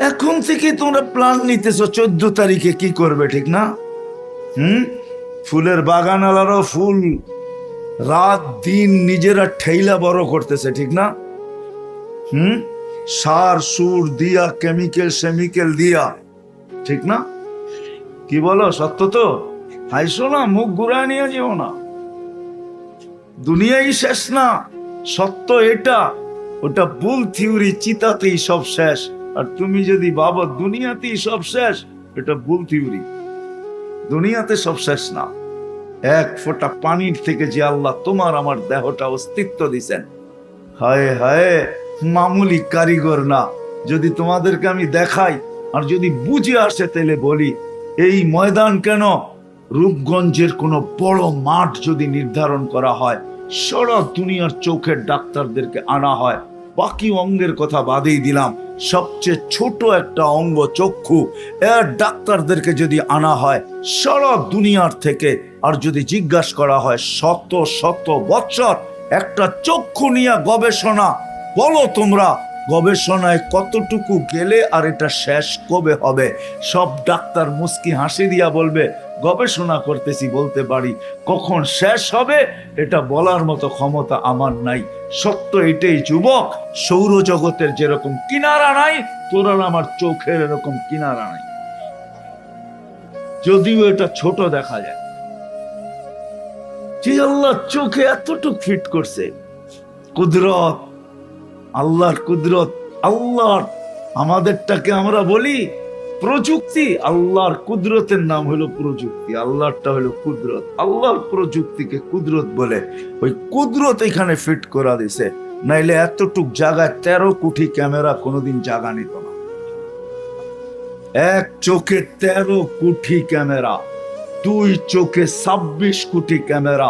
এখন থেকে তোমরা প্ল্যান নিতেছো 14 তারিখে কি করবে, ঠিক না? ফুলের বাগানালারও ফুল রাত দিন নিজেরা ঠেইলা বড় করতেছে, ঠিক না? সার সুর দিয়া, কেমিক্যাল সেমিক্যাল দিয়া, ঠিক না? কি বলো, সত্য তো? হাইসো না, মুখ ঘুরায় নিয়ে যেও না। দুনিয়াই শেষ না, সত্য এটা। ওটা ভুল থিওরি, চিতাতেই সব শেষ। আর তুমি যদি ভাবো দুনিয়াতেই সব শেষ, এটা ভুল থিওরি। দুনিয়াতে সব শেষ না। এক ফোঁটা পানির থেকে যে আল্লাহ তোমার আমার দেহটা অস্তিত্ব দিছেন, হায় হায়, মামুলি কারিগর না। যদি তোমাদেরকে আমি দেখাই আর যদি বুঝে আসে তাহলে বলি, এই ময়দান কেন, রূপগঞ্জের কোনো বড় মাঠ যদি নির্ধারণ করা হয়, সারা দুনিয়ার চোখের ডাক্তারদেরকে আনা হয়, বাকি অঙ্গের কথা বাদেই দিলাম, সবচেয়ে ছোট একটা অঙ্গ চক্ষু, এর ডাক্তারদেরকে যদি আনা হয় সারা দুনিয়ার থেকে, আর যদি জিজ্ঞাসা করা হয় শত শত বছর একটা চক্ষু নিয়ে গবেষণা, বলো তোমরা গবেষণায় কতটুকু গেলে আর এটা শেষ কবে হবে? সব ডাক্তার মুস্কি হাসি দিয়া বলবে, গবেষণা করতেছি, বলতে পারি, কখন শেষ হবে এটা বলার মতো ক্ষমতা আমার নাই। সত্য এটাই যুবক, সৌরজগতের যেরকম কিনারা নাই, তোরার আমার চোখের এরকম কিনারা নাই, যদিও এটা ছোট দেখা যায়। যে আল্লাহ চোখে এতটুক ফিট করছে, কুদরত, আল্লাহর কুদরত। আল্লাহর, আমাদেরটাকে আমরা বলি প্রযুক্তি, আল্লাহর কুদরতের নাম হলো প্রযুক্তি, আল্লাহরটা হলো কুদরত। আল্লাহর প্রযুক্তিকে কুদরত বলে। ওই কুদরত এখানে ফিট করা দিছে, নাইলে এতটুক জায়গায় 13 কোটি ক্যামেরা কোনোদিন জায়গা নিত না। এক চোখে 13 কোটি ক্যামেরা, 2 চোখে 26 কোটি ক্যামেরা।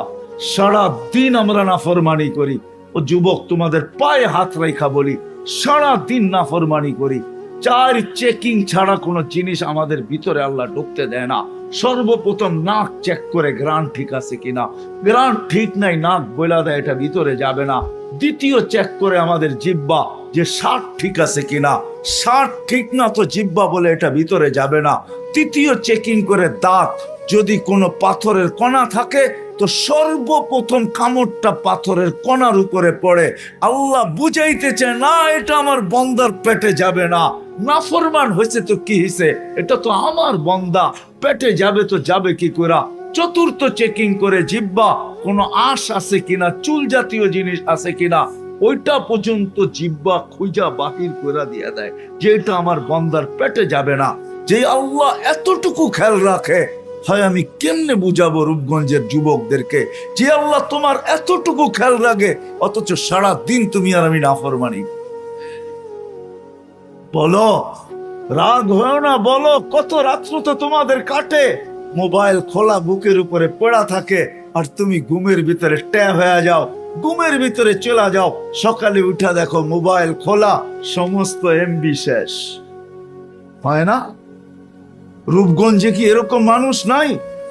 সারা দিন আমরা নাফরমানি করি। ও যুবক, তোমাদের পায়ে হাত রেখা বলি, সারা দিন নাফরমানি করি। 4 চেকিং ছাড়া কোনো জিনিস আমাদের ভিতরে আল্লাহ ঢুকতে দেয় না। সর্বপ্রথম নাক চেক করে গ্রান ঠিক আছে কিনা, গ্রান ঠিক নাই নাক বইলা দেয় এটা ভিতরে যাবে না। দ্বিতীয় চেক করে আমাদের জিহ্বা, যে শ্বাস ঠিক আছে কিনা, শ্বাস ঠিক না তো জিহ্বা বলে এটা ভিতরে যাবে না। তৃতীয় চেকিং করে দাঁত, যদি কোনো পাথরের কণা থাকে তো সর্বপ্রথম কামড়টা পাথরের কণার উপরে পড়ে। আল্লাহ বুঝাইতে চায় না, এটা আমার বন্দার পেটে যাবে না। নাফরমান হয়েছে তো কি হয়েছে, এটা তো আমার বন্দা, পেটে যাবে তো যাবে কি করে। চতুর্থ চেকিং করে জিহ্বা, কোনো আঁশ আছে কিনা, চুল জাতীয় জিনিস আছে কিনা, ওইটা পর্যন্ত জিহ্বা খুঁজা বাহির করে দিয়ে দেয় যে এটা আমার বন্দার পেটে যাবে না। যে আল্লাহ এতটুকু খেয়াল রাখে, হয় আমি কেমনে বুঝাবো রূপগঞ্জের যুবকদেরকে যে আল্লাহ তোমার এতটুকু খেয়াল রাখে, অথচ সারা দিন তুমি আর আমি নাফরমানি। বলো, রাগ হয় না, বলো, কত রাত্র তো তোমাদের কাটে, মোবাইল খোলা বুকের উপরে পড়া থাকে, আর তুমি ঘুমের ভিতরে ট্যাব হয়ে যাও, ঘুমের ভিতরে চলে যাও, সকালে উঠা দেখো মোবাইল খোলা, সমস্ত এমবি শেষ। হয় না? রূপগঞ্জে কি এরকম মানুষ নাই?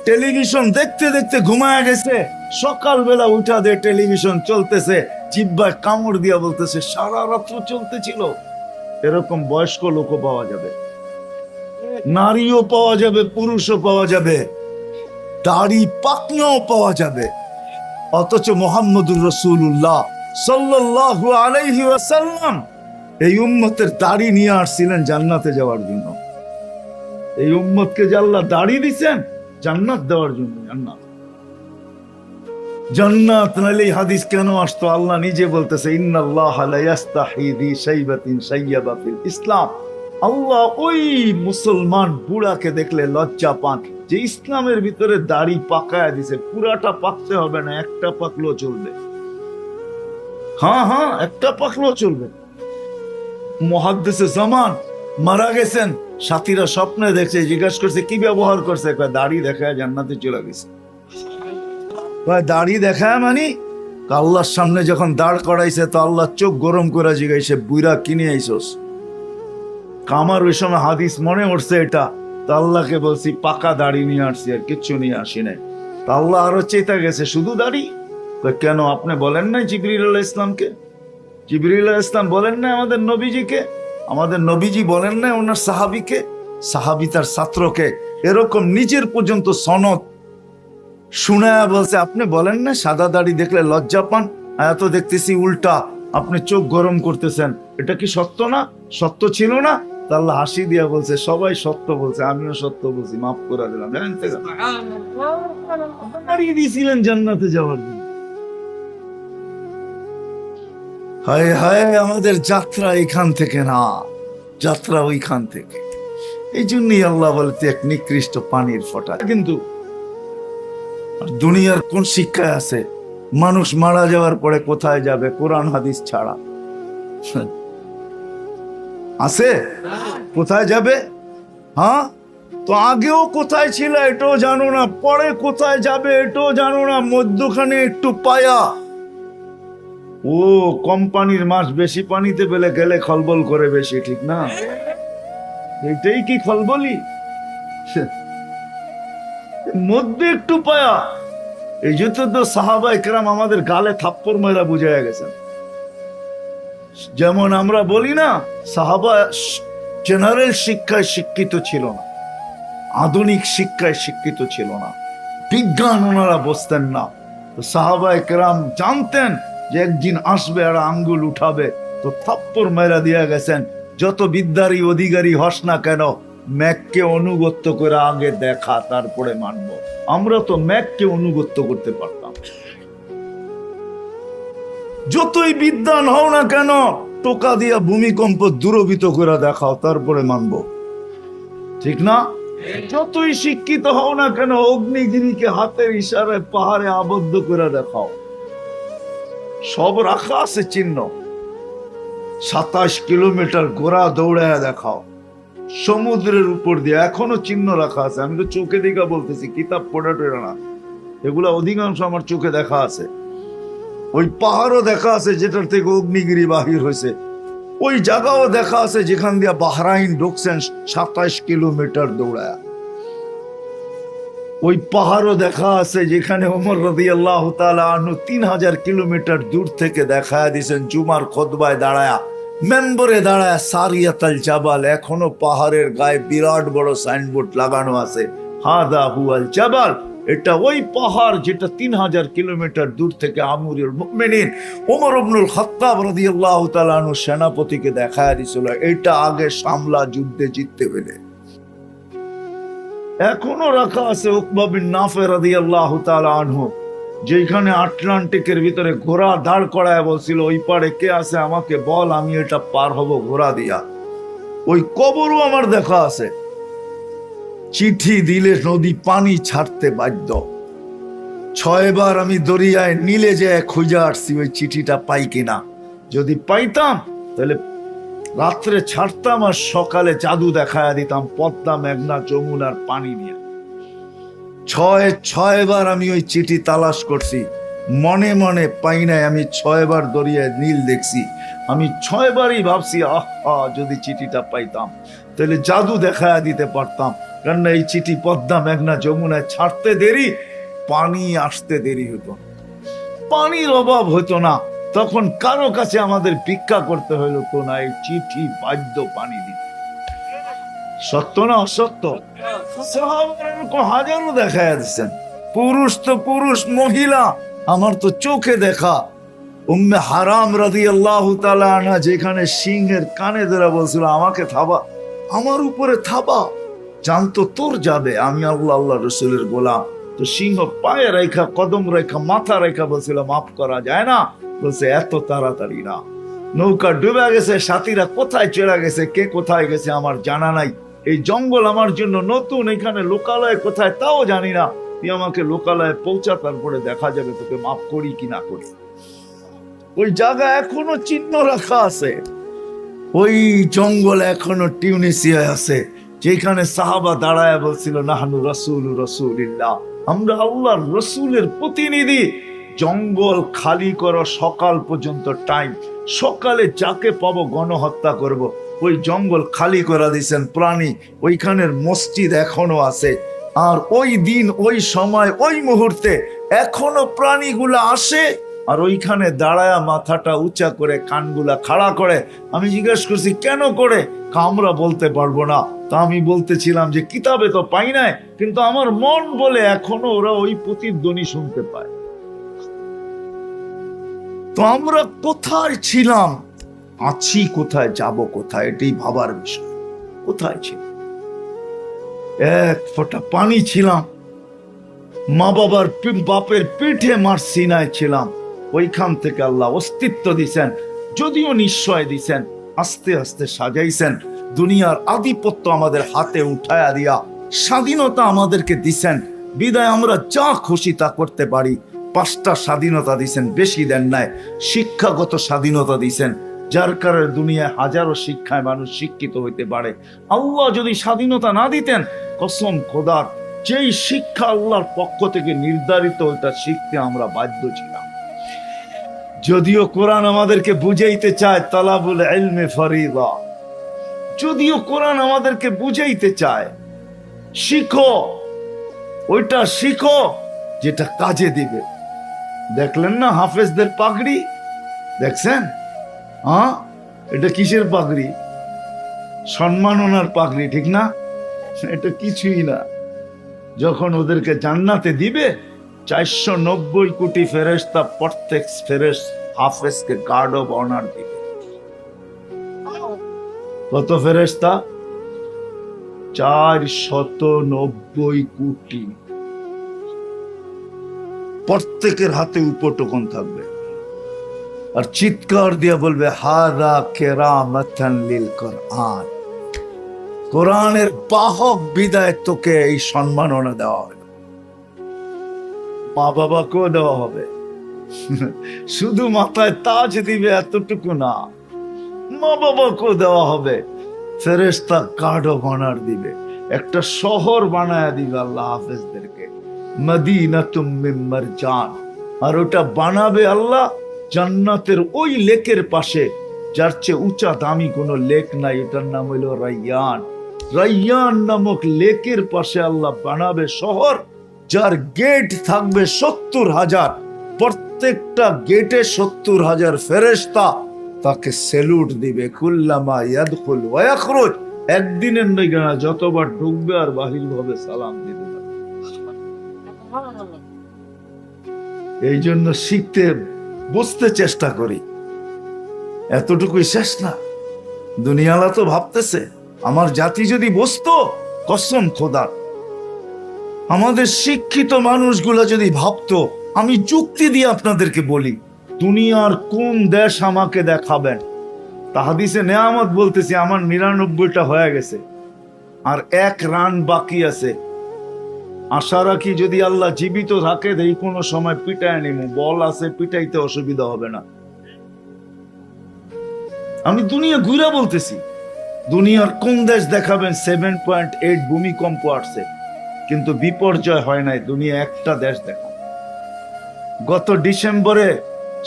টেলিভিশন দেখতে দেখতে ঘুমায় গেছে, সকালবেলা উঠা দিয়ে টেলিভিশন চলতেছে, জিহ্বায় কামড় দিয়া বলতেছে সারা রাত্র চলতেছিল। এরকম বয়স্ক লোকও পাওয়া যাবে, নারীও পাওয়া যাবে, পুরুষও পাওয়া যাবে, দাড়ি পাকনাও পাওয়া যাবে। অথচ মুহাম্মদুর রাসূলুল্লাহ সাল্লাল্লাহু আলাইহি ওয়াসাল্লাম এই উম্মতের দাড়ি নিয়ে আসছিলেন জান্নাতে যাওয়ার জন্য। এই উম্মতকে যে আল্লাহ দাড়ি দিচ্ছেন জান্নাত দেওয়ার জন্য। জান্নাত নাইলে হাদিস কেন আসতো? আল্লাহ নিজে বলতেছে, ইন্নাল্লাহা লা ইস্তাহি বি শাইবাতিন শাইয়াবা ফিল ইসলাম। আল্লাহ ওই মুসলমান বুড়াকে দেখলে লজ্জা পান যে ইসলামের ভিতরে দাড়ি পাকায় দিছে। পুরাটা পাকতে হবে না, একটা পাকলেও চলবে। হ্যাঁ, একটা পাকলেও চলবে। মুহাদ্দিসে জামান মারা গেছেন, সাথীরা স্বপ্নে দেখছে, জিজ্ঞাসা করছে কি ব্যবহার করছে, দাড়ি দেখায় জান্নাতে চলে গেছে। দাড়ি দেখায় মানে আল্লাহর সামনে যখন দাঁড় করাইছে তো আল্লাহ চোখ গরম করে জিগাইছে, বুইরা কিনে আইসোস? আমার ওই সময় হাদিস মনে উঠছে এটা, তো আল্লাহকে বলছি পাকা দাড়ি নিয়ে আসছি, আর কিচ্ছু নিয়ে আসি নাই। তা আল্লাহ আরো চেতা গেছে, শুধু দাড়ি? কেন আপনি বলেন নাই জিবরিল আলাইহিস সালামকে? জিবরিল আলাইহিস সালাম বলেন না আমাদের নবীজিকে আমাদের নবীজি বলেন না ওনার সাহাবিকে, সাহাবি তার ছাত্রকে এরকম নিজের পর্যন্ত সনদ শুনায়া বলছে, আপনি বলেন না সাদা দাড়ি দেখলে লজ্জা পান, এত দেখতেছি উল্টা, আপনি চোখ গরম করতেছেন, এটা কি সত্য না? সত্য ছিল না? তা আল্লাহ হাসি দিয়া বলছে, সবাই সত্য বলছে, আমিও সত্য বলছি, মাফ করে দিলাম। দাঁড়িয়ে দিয়েছিলেন জান্নাতে যাওয়ার জন্য। হায় হায়, আমাদের যাত্রা এখান থেকে না, যাত্রা ওইখান থেকে। এই জন্যই আল্লাহ বলতে এক নিকৃষ্ট পানির ফোঁটা। কিন্তু দুনিয়ার কোন শিক্ষায় আছে মানুষ মারা যাওয়ার পরে কোথায় যাবে কোরআন হাদিস ছাড়া? আছে? কোথায় যাবে? হ্যাঁ, তো আগেও কোথায় ছিল এটাও জানো না, পরে কোথায় যাবে এটাও জানো না, মধ্যখানে একটু পায়া। ও কোম্পানির মাছ বেশি পানিতে পেলে গেলে খলবল করে বেশি, ঠিক না? এটাই কি খলবলি? মধ্যে একটু পায়া। এই জন্য তো সাহাবা ইকরাম আমাদের গালে থাপ্পড় মেরা বুঝাইয়া গেছেন। যেমন আমরা বলি না, সাহাবা জেনারেল শিক্ষায় শিক্ষিত ছিল না, আধুনিক শিক্ষায় শিক্ষিত ছিল না, বিজ্ঞান ওনারা বুঝতেন না। তো সাহাবা ইকরাম জানতেন যে একদিন আসবে আর আঙ্গুল উঠাবে, তো থাপ্পড় মেরা দিয়া গেছেন। যত বিদ্যারই অধিকারী হস না কেন, ম্যাককে অনুগত্য করে আগে দেখা, তারপরে মানব। আমরা তো ম্যাককে অনুগত্য করতে পারতাম। যতই বিদ্যান হও না কেন, টোকা দিয়া ভূমিকম্প দূরভীত করে দেখাও, তারপরে মানব, ঠিক না? যতই শিক্ষিত হও না কেন, অগ্নিগিরিকে হাতের ইশারায় পাহাড়ে আবদ্ধ করে দেখাও, সব রাখা আছে চিহ্ন। 27 কিলোমিটার ঘোড়া দৌড়ায় দেখাও, সমুদ্রের উপর দিয়ে এখনো চিহ্ন রাখা আছে। আমি তো চোখে দেখা বলতেছি, কিতাব পড়া টেরা না, এগুলা অধিকাংশ আমার চোখে দেখা আছে। ওই পাহাড়ও দেখা আছে যেটার থেকে অগ্নিগিরি বাহির হয়েছে, ওই জায়গাও দেখা আছে যেখান দিয়ে বাহরাইন ঢুকছেন 27 কিলোমিটার দৌড়ায়। ওই পাহাড়ও দেখা আছে যেখানে ওমর রাদিয়াল্লাহু তাআলা আনহু 3000 কিলোমিটার দূর থেকে দেখা দিয়েছেন জুমার খুতবায় দাঁড়ায়া, মেম্বরে দাঁড়ায়, সারিয়াতাল জাবাল। এখনো পাহাড়ের গায়ে বিরাট বড় সাইনবোর্ড লাগানো আছে, হাদা হুয়াল জাবাল। এটা ওই পাহাড় যেটা 3000 কিলোমিটার দূর থেকে আমিরুল মুমিনিন ওমর ইবনুল খাত্তাব রাদিয়াল্লাহু তাআলা আনহু সেনাপতিকে দেখায় দিয়েছিল, এটা আগে সামলা যুদ্ধে জিততে হলে। এখনো রাখা আছে উকবা বিন নাফে রাদিয়াল্লাহু তাআলা আনহু, যেখানে আটলান্টিকের ভিতরে ঘোড়া দাঁড় করায় বলছিল, ওই পারে কে আছে আমাকে বল, আমি এটা পার হব ঘোড়া দিয়া। ওই কবরও আমার দেখা আছে। চিঠি দিলে নদী পানি ছাড়তে বাধ্য। 6 বার আমি দরিয়ায় নীলে যেয়ে খুঁজে আসছি ওই চিঠিটা পাই কিনা। যদি পাইতাম তাহলে রাত্রে ছাড়তাম আর সকালে জাদু দেখায় দিতাম পদ্মা, মেঘনা, যমুনার পানি নিয়ে। 6 বার আমি ওই চিঠি তালাশ করছি, মনে মনে পাই নাই। আমি 6 বার দরিয়ায় নীল দেখছি। আমি 6 বারই ভাবছি, আহা যদি চিঠিটা পাইতাম তাহলে জাদু দেখায় দিতে পারতাম। কারণ এই চিঠি পদ্মা, মেঘনা, যমুনায় ছাড়তে দেরি, পানি আসতে দেরি হতো, পানির অভাব হতো না। তখন কারো কাছে আমাদের ভিক্ষা করতে হইল তো না, এই চিঠি বাধ্য পানি দিতে। সত্য না অসত্য? হাজারো দেখা যাচ্ছেন, পুরুষ তো পুরুষ, মহিলা আমার তো চোখে দেখা। উম্মে হারাম রাদিয়াল্লাহু তাআলা আনহা যেখানে সিংহের কানে ধরে বলছিল, আমাকে থাবা, আমার উপরে থাবা, জানতো তোর যাবে, আমি আল্লাহ আল্লাহ রসুলের গোলাম। তো সিংহ পায়ে রেখা, কদম রেখা, মাথা রেখা বলছিল, মাফ করা যায় না। বলছে এত তাড়াতাড়ি না, নৌকা ডুবে গেছে, সাথীরা কোথায় চলে গেছে, কে কোথায় গেছে আমার জানা নাই। এই জঙ্গল আমার জন্য নতুন, এখানে লোকালয় কোথায় তাও জানি না। তুই আমাকে লোকালয়ে পৌঁছা, তারপরে দেখা যাবে তোকে মাফ করি কি না করি। ওই জায়গা এখনো চিহ্ন রাখা আছে, ওই জঙ্গল এখনো টিউনিসিয়ায় আছে, যেখানে সাহাবা দাঁড়ায় বলছিল, নাহনু রাসূলু রাসূলিল্লাহ, আমরা আল্লাহর রসুলের প্রতিনিধি। জঙ্গল খালি করো সকাল পর্যন্ত টাইম, সকালে যাকে পাবো গণহত্যা করব। ওই জঙ্গল খালি করে দিয়েছেন প্রাণী, ওইখানের মসজিদ এখনো আছে। আর ওই দিন, ওই সময়, ওই মুহূর্তে এখনো প্রাণীগুলো আসে, আর ওইখানে দাঁড়ায়া মাথাটা উঁচা করে কানগুলা খাড়া করে। আমি জিজ্ঞেস করছি কেন করে? আমরা বলতে পারবো না। তা আমি বলতেছিলাম যে কিতাবে তো পাই নাই, কিন্তু আমার মন বলে এখনো ওরা ওই প্রতিধ্বনি শুনতে পায়। তো আমরা কোথায় ছিলাম, আছি কোথায়, যাব কোথায়, এটাই ভাবার বিষয়। কোথায় ছিলাম? এক ফোঁটা পানি ছিলাম, মা বাবার বাপের পিঠে মার সিনায় ছিলাম। ওইখান থেকে আল্লাহ অস্তিত্ব দিছেন, যদিও নিশ্চয় দিছেন, আস্তে আস্তে সাজাইছেন। দুনিয়ার আধিপত্য আমাদের হাতে উঠায়া দিয়া স্বাধীনতা আমাদেরকে দিছেন, বিদায় আমরা যা খুশি তা করতে পারি। 5টা স্বাধীনতা দিছেন, বেশি দেন নাই। শিক্ষাগত স্বাধীনতা দিছেন, যার কারণে দুনিয়ায় হাজারো শিক্ষায় মানুষ শিক্ষিত হইতে পারে। আল্লাহ যদি স্বাধীনতা না দিতেন, কসম খোদার, যেই শিক্ষা আল্লাহর পক্ষ থেকে নির্ধারিত ওটা শিখতে আমরা বাধ্য ছিলাম। যদিও কোরআন আমাদেরকে বুঝাইতে চায় তালাবুল ইলমে ফরিদা, যদিও কোরআন আমাদেরকে বুঝাইতে চায় শিখো, ওইটা শিখো যেটা কাজে দিবে। দেখলেন না হাফেজদের পাগড়ি? দেখছেন? হ্যাঁ, এটা কিসের পাগড়ি? সম্মাননার পাগড়ি, ঠিক না? এটা কিছুই না। যখন ওদেরকে জান্নাতে দিবে, 490 কোটি ফেরেশতা প্রত্যেক হাফেজকে গার্ড অফ অনার দিবে। কত ফেরেশতা? 490 কোটি। প্রত্যেকের হাতে উপটোকন থাকবে, আর চিৎকার দিয়ে বলবে হাদা কেরামাতান লিল কোরআন। কোরআনের বাহক বিদায় তোকে এই সম্মাননা দেওয়া হবে। মা বাবাকেও দেওয়া হবে। শুধু মাথায় তাজ দিবে এতটুকু না, মা বাবাকেও দেওয়া হবে। ফেরেশতা গার্ড অফ অনার দিবে, একটা শহর বানায় দিবে আল্লাহ হাফেজদেরকে, মদিনাতুম মিন মারজান। আর ওটা বানাবে আল্লাহ জান্নাতের ওই লেকের পাশে, যার চেয়ে উঁচা দামি কোনো লেক নাই। এটার নাম হইল রাইয়ান। রাইয়ান নামক লেকের পাশে আল্লাহ বানাবে শহর, যার গেট থাকবে 70,000। প্রত্যেকটা গেটে 70,000 ফেরেশতা তাকে স্যালুট দিবে। কুল্লামা ইয়াদখুল ওয়া ইয়াখরুজ, একদিনের নয়, যতবার ঢুকবে আর বাহির ভাবে সালাম দিবে। এই জন্য শিখতে বুঝতে চেষ্টা করি, এতটুকুই শেষ না। দুনিয়ালা তো ভাবতেছে, আমার জাতি যদি বুঝতো, কসম খোদা, আমাদের শিক্ষিত মানুষগুলা যদি ভাবতো। আমি যুক্তি দিয়ে আপনাদেরকে বলি, দুনিয়ার কোন দেশ আমাকে দেখাবেন? তাহাদিসে নেয়ামত বলতেছি, আমার 99টা হয়ে গেছে, আর 1 রান বাকি আছে। আশা রাখি যদি আল্লাহ জীবিত থাকে, এই কোনো সময় পিটায় নিব। বল আছে, পিটাইতে অসুবিধা হবে না। আমি দুনিয়া ঘুরে বলতেছি, দুনিয়ার কোন দেশ দেখাবেন 7.8 ভূমিকম্প আসছে, কিন্তু বিপর্যয় হয় নাই। দুনিয়া একটা দেশ দেখা, গত ডিসেম্বরে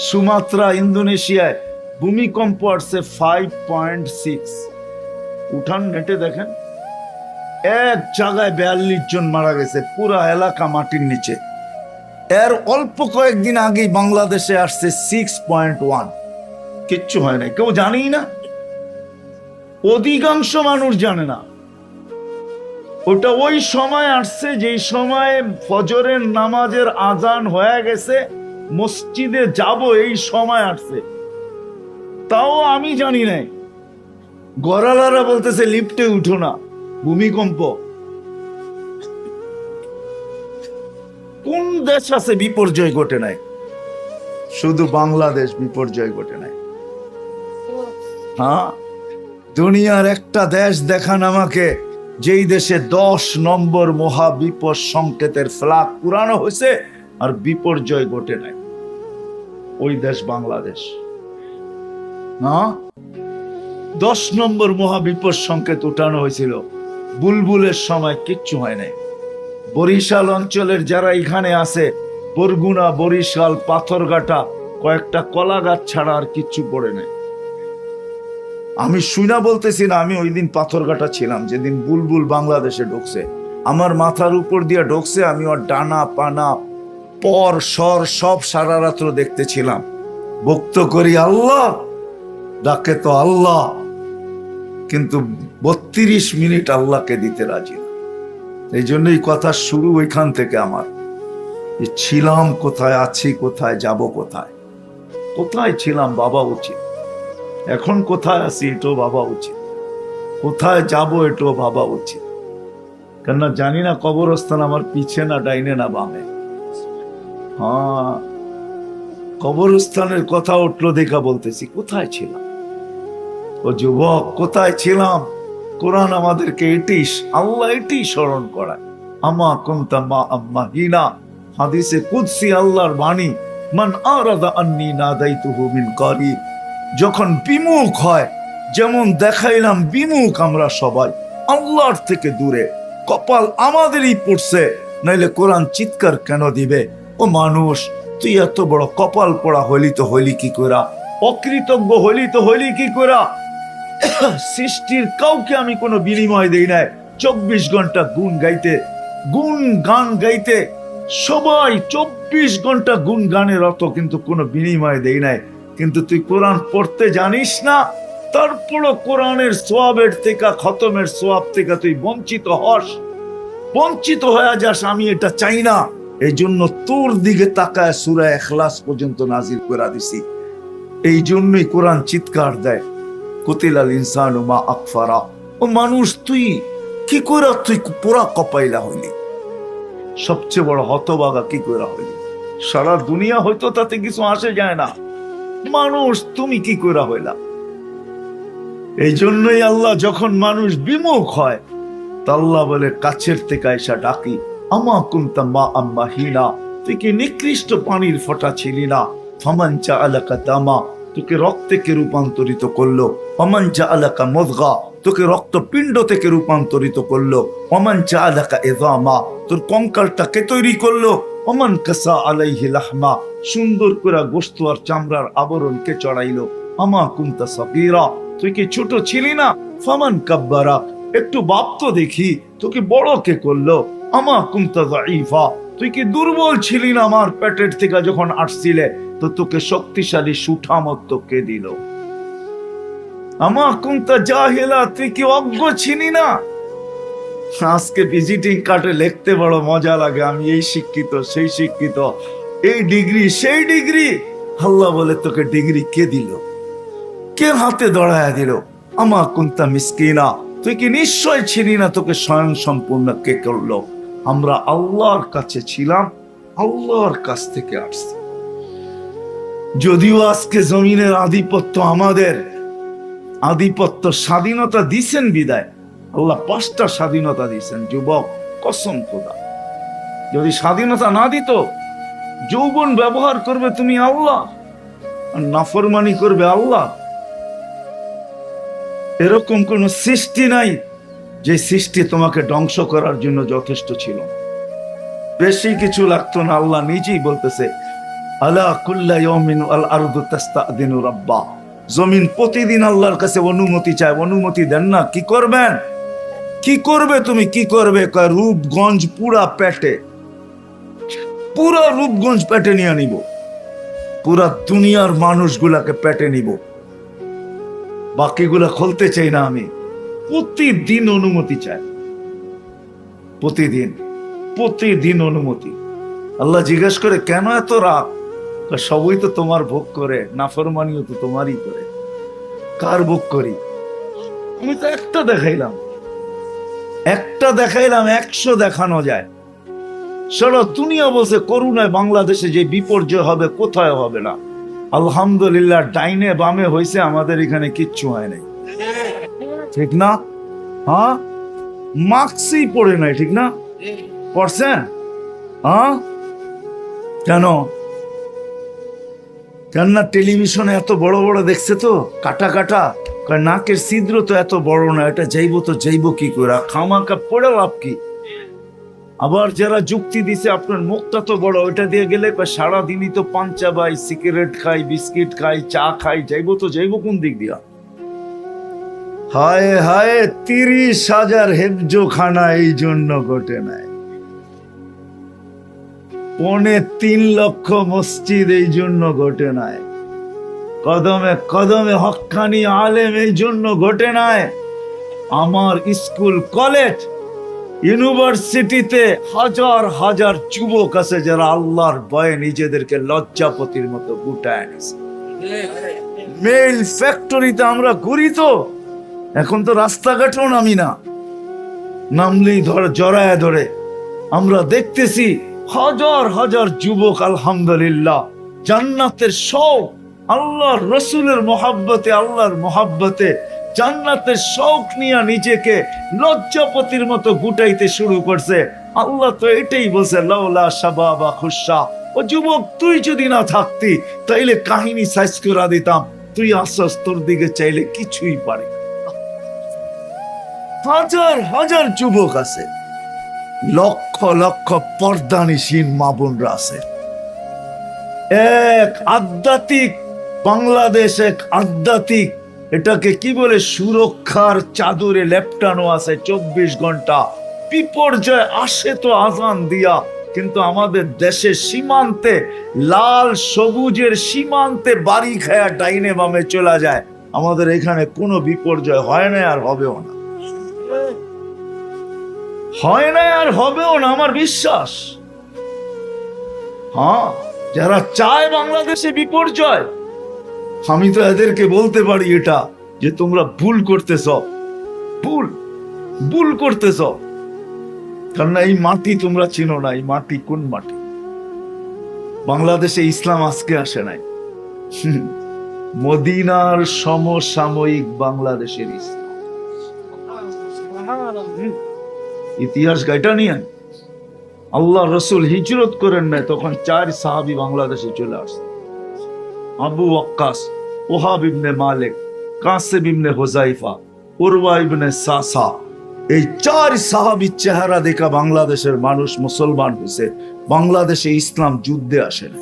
সুমাত্রা ইন্দোনেশিয়ায় ভূমিকম্প আসছে 5.6। উঠান নেটে দেখেন, এক জায়গায় 42 জন মারা গেছে, পুরা এলাকা মাটির নিচে। এর অল্প কয়েকদিন আগেই বাংলাদেশে আসছে 6.1। কিচ্ছু হয় না, কেউ জানেই না, অধিকাংশ মানুষ জানে না। ওটা ওই সময় আসছে যেই সময় ফজরের নামাজের আজান হয়ে গেছে, মসজিদে যাব এই সময় আসছে, তাও আমি জানি নাই। গড়ালারা বলতেছে লিফটে উঠো না, ভূমিকম্প। কোন দেশ আছে বিপর্যয় ঘটে নাই? শুধু বাংলাদেশ বিপর্যয় ঘটে নাই। হ্যাঁ, দুনিয়ার একটা দেশ দেখান আমাকে, যেই দেশে 10 নম্বর মহাবিপদ সংকেতের ফ্ল্যাগ পুরানো হয়েছে আর বিপর্যয় ঘটে নাই। ওই দেশ বাংলাদেশ। না, 10 নম্বর মহাবিপদ সংকেত উঠানো হয়েছিল, বুলবুলের সময় কিচ্ছু হয় নাই। বরিশাল অঞ্চলের যারা এখানে আছে, বরগুনা, বরিশাল, পাথরঘাটা, কয়েকটা কলা গাছ ছাড়া আর কিচ্ছু পড়ে নাই। আমি শুনা বলতেছি না, আমি ওই দিন পাথরঘাটা ছিলাম যেদিন বুলবুল বাংলাদেশে ঢুকছে। আমার মাথার উপর দিয়ে ঢুকছে, আমি ওর ডানা পানা পর সর সব সারা রাত্র দেখতেছিলাম। বক্ত করি আল্লাহ, ডাকে তো আল্লাহ, কিন্তু 32 মিনিট আল্লাহকে দিতে রাজি না। এই জন্যই কথা শুরু ওইখান থেকে আমার, যে ছিলাম কোথায়, আছি কোথায়, যাব কোথায়। কোথায় ছিলাম বাবা উচিত, এখন কোথায় আছি এটাও ভাবা উচিত, কোথায় যাব এটাও ভাবা উচিত। কেননা জানি না কবরস্থান আমার পিছে না ডাইনে না বামে। হ্যাঁ, কবরস্থানের কথা উঠলো দেখা বলতেছি, কোথায় ছিলাম? ও যুবক, কোথায় ছিলাম? কোরআন আমাদেরকে আল্লাহ এটি স্মরণ করায়, আমা কুনতা মা আম্মাহিনা। হাদিসে কুদসি আল্লাহর বাণী, মান আরাদা আন্নী নাদাইতুহু মিন কারিব। যখন বিমুখ হয়, যেমন দেখাইলাম বিমুখ আমরা সবাই আল্লাহর থেকে দূরে, কপাল আমাদেরই পড়ছে, নাইলে কোরআন চিৎকার কেন দিবে? ও মানুষ, তুই এত বড় কপাল পড়া হইলি তো হইলি কি করা, অকৃতজ্ঞ হইলি তো হইলি কি করা। সৃষ্টির কাউকে আমি কোনো বিনিময় দেই নাই। 24 ঘন্টা গুণ গান গাইতে সবাই 24 ঘন্টা গুণ গানের অত, কিন্তু কোনো বিনিময় দেই নাই। কিন্তু তুই কোরআন পড়তে জানিস না, তারপরও কোরআনের সোয়াবের থেকে, খতমের সোয়াব থেকে তুই বঞ্চিত হস, বঞ্চিত হয়ে যাস। আমি এটা চাই না, এই জন্য তোর দিকে তাকায় সূরা ইখলাস পর্যন্ত নাজিল করে দিছি। এই জন্যই কোরআন চিৎকার দেয়, কুতিলাল ইনসানু মা আকফারা। ও মানুষ, তুই কি করে তুই পুরা কপাইলা হইলি? সবচেয়ে বড় হতভাগা কি করে হইলি? সারা দুনিয়া হয়তো তাতে কিছু আসে যায় না, মানুষ তুমি কি করে হইলা? এই জন্যই আল্লাহ যখন মানুষ বিমুখ হয়, তা আল্লাহ বলে কাছের থেকে এসা ডাকি, আমা কুনতা মা আম্মাহিনা। তুই কি নিকৃষ্ট পানির ফোঁটা ছিলি না? ফামান জাআলাকা দামা, তোকে রক্তে রূপান্তরিত করলো। ওমান জাআলাকা মুদগা, তোকে রক্তপিণ্ড থেকে রূপান্তরিত করলো। ওমান জাআলাকা ইযামা, তোর কঙ্কালটাকে তৈরি করলো। ওমান কাসা আলাইহি লাহমা, সুন্দর করে গোশত আর চামড়ার আবরণকে চড়াইলো। আমা কুনতা সাগীরা, তুই কি ছোট ছিলি না? ফামান কাব্বারা, একটু বাপ তো দেখি, তোকে বড় কে করলো? আমা কুনতা যায়ীফা, তুই কি দুর্বল ছিলি না? আমার পেটের থেকে যখন আসছিলে, তো তোকে শক্তিশালী সুঠামত্ব কে দিল? আমা কুনতা জাহিলা, তুই কি অজ্ঞ ছিলি না? আজকে ভিজিটিং কার্ডে লিখতে বড় মজা লাগে, আমি এই শিক্ষিত, সেই শিক্ষিত, এই ডিগ্রি, সেই ডিগ্রি। আল্লাহ বলে, তোকে ডিগ্রি কে দিল? কে হাতে দড়ায়া দিল? আমা কুনতা মিসকিনা, তুই কি নিশ্চয় ছিলি না? তোকে স্বয়ং সম্পূর্ণ কে করলো? আমরা আল্লাহর কাছে ছিলাম, আল্লাহর কাছ থেকে আসছি। যদিও আজকে জমিনের আধিপত্য আমাদের, আধিপত্য স্বাধীনতা দিছেন বিদায়, আল্লাহ 5টা স্বাধীনতা দিছেন। যুবক, কসম খোদা, যদি স্বাধীনতা না দিত, যৌবন ব্যবহার করবে তুমি আল্লাহ, আর নাফরমানি করবে আল্লাহ। এরকম কোন সৃষ্টি নাই যে সৃষ্টি তোমাকে ধ্বংস করার জন্য যথেষ্ট ছিল। বেশি কিছু লাগতো না। আল্লাহ নিজেই বলতেছে, আলা কুল্লা ইয়াউমিন আল আরদু তাস্তাদিনু রাব্বা, জমিন প্রতিদিন আল্লাহর কাছে অনুমতি চায়, অনুমতি দেন না। কি করবেন? কি করবে তুমি? কি করবে? কয় রূপগঞ্জ পুরা পেটে, পুরা রূপগঞ্জ পেটে নিয়ে নিব, পুরা দুনিয়ার মানুষগুলাকে পেটে নিব, বাকিগুলা খুলতে চাই না আমি। প্রতিদিন অনুমতি চাই, প্রতিদিন, প্রতিদিন অনুমতি। আল্লাহ জিজ্ঞেস করে, কেন এত রাগ? সবই তো তোমার ভোগ করে, নাফরমানিও তো তোমারই করে। কার ভোগ করি? আমি তো একটা দেখাইলাম, 100 দেখানো যায়। সারা দুনিয়া বলছে করুণায় বাংলাদেশে যে বিপর্যয় হবে, কোথায় হবে না। আলহামদুলিল্লাহ, ডাইনে বামে হয়েছে, আমাদের এখানে কিচ্ছু হয় নাই, ঠিক না? হ্যাঁ, মাস্কই পড়ে নাই, ঠিক না? পড়ছেন? হ্যাঁ, কেন? কেননা টেলিভিশনে এত বড় বড় দেখছে তো, কাটা কাটা, নাকের ছিদ্র তো এত বড় না, এটা যাইবো তো যাইবো কি করে, খামাকা পড়ে লাভ কি? আবার যারা যুক্তি দিছে আপনার মুখটা তো বড়, ওইটা দিয়ে গেলে সারাদিনই তো পান চাবাই, সিগারেট খাই, বিস্কিট খাই, চা খাই, যাইবো তো যাইবো কোন দিক দিয়া? হায় হায়, 30,000 হেফজোখানা এই জন্য ঘটে নাই। 3.25 লক্ষ মসজিদ এই জন্য ঘটে নাই, কদমে কদমে হক্কানি আলেম এই জন্য ঘটে নাই। আমার স্কুল, কলেজ, ইউনিভার্সিটিতে হাজার হাজার যুবক আছে যারা আল্লাহর ভয়ে নিজেদেরকে লজ্জাপতির মতো গুটায় নিছে। মেল ফ্যাক্টরিতে আমরা ঘুরি তো, এখন তো রাস্তাঘাটেও নামি না, নামলেই জড়ায় ধরে। আমরা দেখতেছি হাজার হাজার যুবক আলহামদুলিল্লাহ জান্নাতের শৌক, আল্লাহর রসুলের মহাব্বতে, আল্লাহর মহাব্বতে জান্নাতের শৌক নিয়ে নিজেকে লজ্জাপতির মতো গুটাইতে শুরু করছে। আল্লাহ তো এটাই বলছে, লাউলা শাবাবা খুশা, ও যুবক তুই যদি না থাকতি তাইলে কাহিনী সাইজ করে দিতাম, তুই আসস, তোর দিকে চাইলে কিছুই পারে। হাজার হাজার যুবক আছে, লক্ষ লক্ষ পর্দানিসীন মা বোনরা আছে। এক আধ্যাত্মিক বাংলাদেশ, এক আধ্যাত্মিক, এটাকে কি বলে, সুরক্ষার চাদরে লেপটানো আছে 24 ঘন্টা। বিপর্যয় আসে তো আজান দিয়া, কিন্তু আমাদের দেশের সীমান্তে, লাল সবুজের সীমান্তে বাড়ি খায়া ডাইনে বামে চলে যায়। আমাদের এখানে কোনো বিপর্যয় হয় না, আর হবেও না, হয় না আর হবেও না, আমার বিশ্বাস। হ্যাঁ, যারা চায় বাংলাদেশে বিপর্যয়, আমি তো এদেরকে বলতে পারি এটা, যে তোমরা ভুল করতেছ, ভুল ভুল করতেছ। কারণ এই মাটি তোমরা চিনো না। এই মাটি কোন মাটি? বাংলাদেশে ইসলাম আজকে আসে নাই, মদিনার সমসাময়িক বাংলাদেশের ইসলাম। ইতিহাস গাইটা নিয়ে আল্লাহ রসুল হিজরত করেন নাই, তখন 4 সাহাবী বাংলাদেশে চলে আসছে। আবু ওয়াক্কাস, ওহাব ইবনে মালিক, কাসিম ইবনে হুযাইফা, উরওয়া ইবনে সাসা, এই 4 সাহাবীর চেহারা দেখা বাংলাদেশের মানুষ মুসলমান হয়েছে। বাংলাদেশে ইসলাম যুদ্ধে আসে না।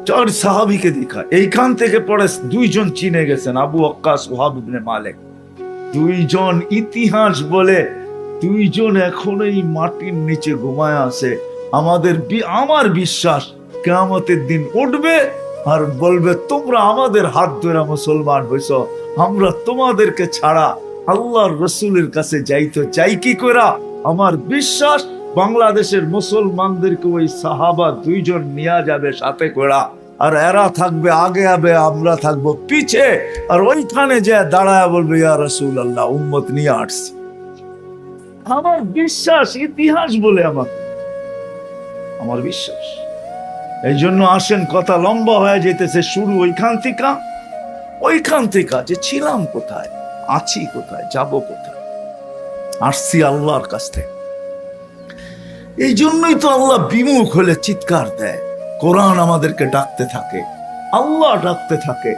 4 সাহাবীকে দেখা এইখান থেকে পরে 2 জন চিনে গেছেন, আবু ওয়াক্কাস, ওহাব ইবনে মালিক। 2 জন ইতিহাস বলে 2 জন এখন এই মাটির নিচে ঘুমায় আছে। আমার বিশ্বাস কিয়ামতের দিন উঠবে আর বলবে, তোমরা আমাদের হাত ধরে মুসলমান হইছ, আমরা তোমাদেরকে ছাড়া আল্লাহর রসুলের কাছে যাইতো যাই কি করা। আমার বিশ্বাস বাংলাদেশের মুসলমানদেরকে ওই সাহাবা 2 জন নিয়ে যাবে সাথে করা, আর এরা থাকবে আগে আগে, আমরা থাকবো পিছে। আর ওইখানে যে দাঁড়ায় বলবে, ইয়া রাসূলুল্লাহ, উম্মত নিয়ে আসছি। আমার বিশ্বাস, ইতিহাস বলে আমার বিশ্বাস। এই জন্য আসেন, কথা লম্বা হয়ে যেতেছে, শুরু ওইখান থেকে যে ছিলাম কোথায়, আছি কোথায়, যাব কোথায়, আসছি আল্লাহর কাছ থেকে। এই জন্যই তো আল্লাহ বিমুখ হলে চিৎকার দেয়, কোরআন আমাদেরকে ডাকতে থাকে, আল্লাহ ডাকতে থাকে।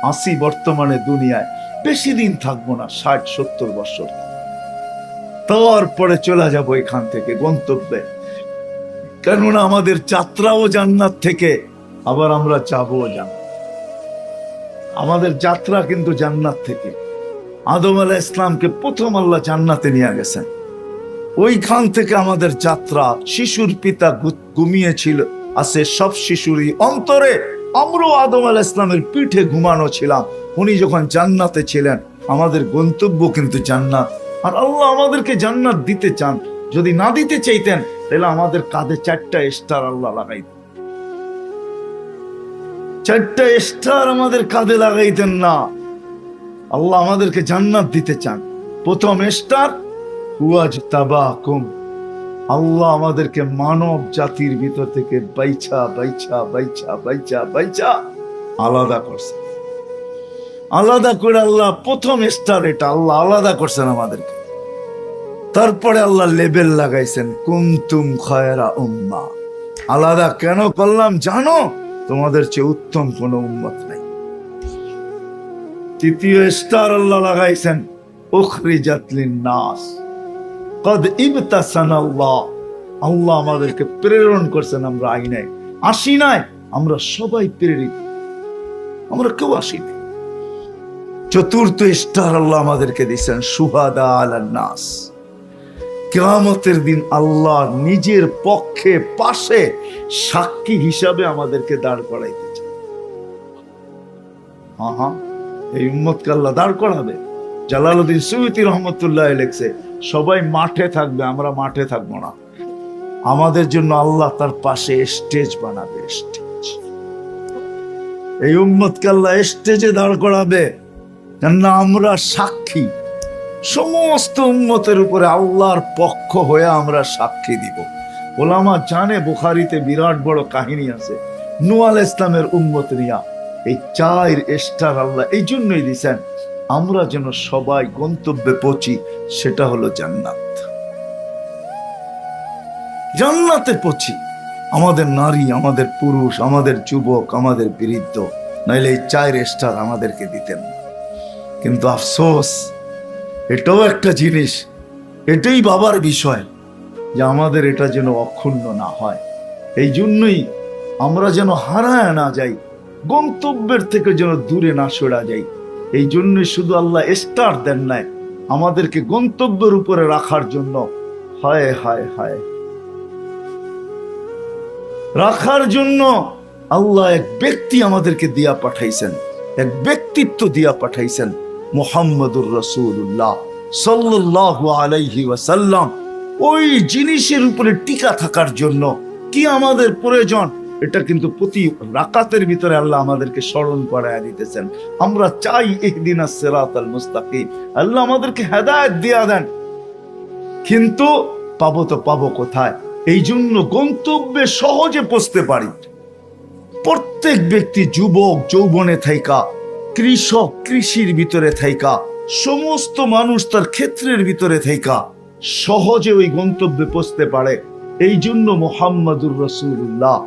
আসি বর্তমানে দুনিয়ায়, বেশি দিন থাকবো না, 60-70 বছর, তারপরে চলে যাবো এখান থেকে গন্তব্যে। কেননা আমাদের যাত্রাও জান্নাত থেকে, আবার আমরা যাবো জান্নাত। আমাদের যাত্রা কিন্তু জান্নাত থেকে। আদম আলাইহিস ইসলামকে প্রথম আল্লাহ জান্নাতে নিয়ে গেছেন, ওইখান থেকে আমাদের যাত্রা। শিশুর পিতা ঘুমিয়েছিল, আছে সব শিশুরই অন্তরে। আমরাও আদম আলাইহিস ইসলামের পিঠে ঘুমানো ছিলাম, উনি যখন জান্নাতে ছিলেন। আমাদের গন্তব্য কিন্তু জান্নাত। আর আল্লাহ আমাদেরকে জান্নাত দিতে চান। যদি না দিতে চাইতেন তাহলে আমাদের কাঁধে 4টা স্টার আল্লাহ লাগাইতেন, 4টা স্টার আমাদের কাঁধে লাগাইতেন না। আল্লাহ আমাদেরকে জান্নাত দিতে চান। প্রথম স্টার, ওয়াজতাবাকুম, আল্লাহ আমাদেরকে মানব জাতির ভিতর থেকে বাইছা বাইছা বাইছা বাইছা বাইছা আলাদা করছেন। আলাদা করে আল্লাহ প্রথম স্টার, এটা আল্লাহ আলাদা করছেন আমাদেরকে। তারপরে আল্লাহ লেবেল লাগাইছেন, কুনতুম খায়রা উম্মাহ। আলাদা কেন করলাম জানো? তোমাদের চেয়ে উত্তম কোন উম্মত নাই। তৃতীয় স্টার আল্লাহ লাগাইছেন, উখরিজাত লিন-নাস, কদ ইবতাসানাল্লাহ। আল্লাহ আমাদেরকে প্রেরণ করছেন, আমরা আসি নাই, আমরা সবাই প্রেরিত, আমরা কেউ আসিনি। চতুর্থ স্টার আল্লাহ আমাদেরকে দিয়েছেন, শুহাদা আলান নাস। কিয়ামতের দিন আল্লাহ নিজের পক্ষে পাশে সাক্ষী হিসাবে আমাদেরকে দাঁড় করাইতে চায়। হ্যাঁ, এই উম্মতকে আল্লাহ দাঁড় করাবে। জালালউদ্দিন সুয়ুতী রহমতুল্লাহ লিখছে, সবাই মাঠে থাকবে, আমরা মাঠে থাকবো না। আমাদের জন্য আল্লাহ তার পাশে স্টেজ বানাবে, স্টেজ। এই উম্মতকে আল্লাহ স্টেজে দাঁড় করাবে, কেননা আমরা সাক্ষী। সমস্ত উম্মতের উপরে আল্লাহর পক্ষ হয়ে আমরা সাক্ষী দিব। ওলামা জানে বুখারীতে বিরাট বড় কাহিনী আছে নূহ আলাইহিস ইসলামের উম্মত নিয়া। এই 4 স্টার আল্লাহ এই জন্যই দিয়েছেন, আমরা যেন সবাই গন্তব্যে পৌঁছি, সেটা হলো জান্নাত। জান্নাতে পৌঁছি, আমাদের নারী, আমাদের পুরুষ, আমাদের যুবক, আমাদের বৃদ্ধ, নাইলে এই 4 স্টার আমাদেরকে দিতেন। কিন্তু আফসোস, এটাও একটা জিনিস, এটাই বাবার বিষয় যে আমাদের এটা যেন অক্ষুণ্ণ না হয়। এই জন্যই আমরা যেন হারায় না যাই, গন্তব্যের থেকে যেন দূরে না সরা যাই। এই জন্যই শুধু আল্লাহ স্টার দেন নাই, আমাদেরকে গন্তব্যের উপরে রাখার জন্য। হায় হায় হায়, রাখার জন্য আল্লাহ এক ব্যক্তি আমাদেরকে দিয়া পাঠাইছেন, এক ব্যক্তিত্ব দিয়া পাঠাইছেন, মুহাম্মদুর রাসূলুল্লাহ সাল্লাল্লাহু আলাইহি ওয়াসাল্লাম। ওই জিনিসের উপরে টিকা থাকার জন্য কি আমাদের প্রয়োজন, এটা কিন্তু প্রতি রাকাতের ভিতরে আল্লাহ আমাদেরকে স্মরণ করায় দিতেছেন। আমরা চাই ইহদিনাস সিরাতাল মুস্তাকিম, আল্লাহ আমাদেরকে হেদায়েত দিয়া দেন, কিন্তু পাবো তো পাবো কোথায়? এই জন্য গন্তব্যে সহজে পৌঁছতে পারি। প্রত্যেক ব্যক্তি, যুবক যৌবনে থাইকা, কৃষক কৃষির ভিতরে থাইকা, সমস্ত মানুষ তার ক্ষেত্রের ভিতরে থাইকা সহজে ওই গন্তব্যে পৌঁছতে পারে। এই জন্য মুহাম্মদুর রাসূলুল্লাহ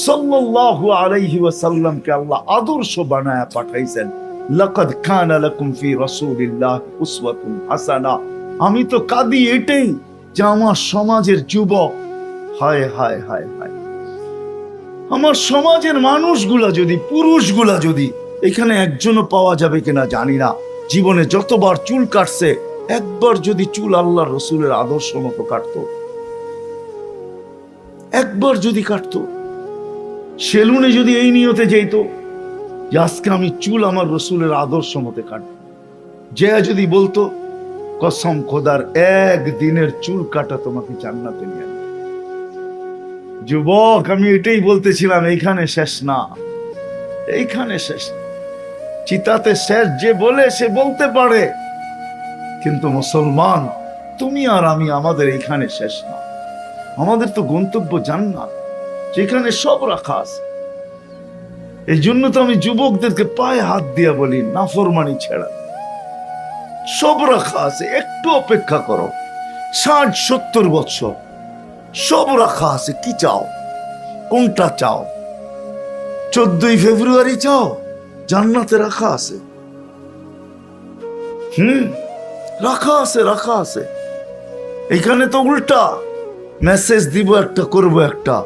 সাল্লাল্লাহু আলাইহি ওয়াসাল্লামকে আল্লাহ আদর্শ বানায়া পাঠাইছেন। লাকাদ কানা লাকুম ফি রাসূলিল্লাহি উসওয়াতুন হাসানা। আমি তো কাঁদি এটাই যে আমার সমাজের যুবক, হায় হায় হায় হায়, আমার সমাজের মানুষগুলা যদি, পুরুষগুলা যদি, এখানে একজনও পাওয়া যাবে কিনা জানি না, জীবনে যতবার চুল কাটছে একবার যদি চুল আল্লাহ রসুলের আদর্শ মতো কাটতো, একবার যদি কাটতো, সেলুনে যদি এই নিয়তে যেত যে আজকে আমি চুল আমার রসুলের আদর্শ মতে কাটবো, যে যদি বলতো কসম খোদার একদিনের চুল কাটা তোমাকে জান্নাতে নিয়ে আনবে। যুবক, আমি এটাই বলতেছিলাম, এইখানে শেষ না, এইখানে শেষ না। চিতাতে শেষ যে বলে সে বলতে পারে, কিন্তু মুসলমান তুমি আর আমি, আমাদের এইখানে শেষ না। আমাদের তো গন্তব্য জান্নাত, যেখানে সব রাখা আছে। এই জন্য তো আমি যুবকদেরকে পায়ে হাত দিয়া বলি, নাফরমানি ছেড়া, সব রাখা আছে, একটু অপেক্ষা করো। 60-70 বছর সব রাখা আছে, কি চাও? কোনটা চাও? 14ই ফেব্রুয়ারি চাও? জান্নাতে রাখা আছে, রাখা আছে, রাখা আছে। এখানে তো উল্টা, মেসেজ দিব একটা, করব একটা,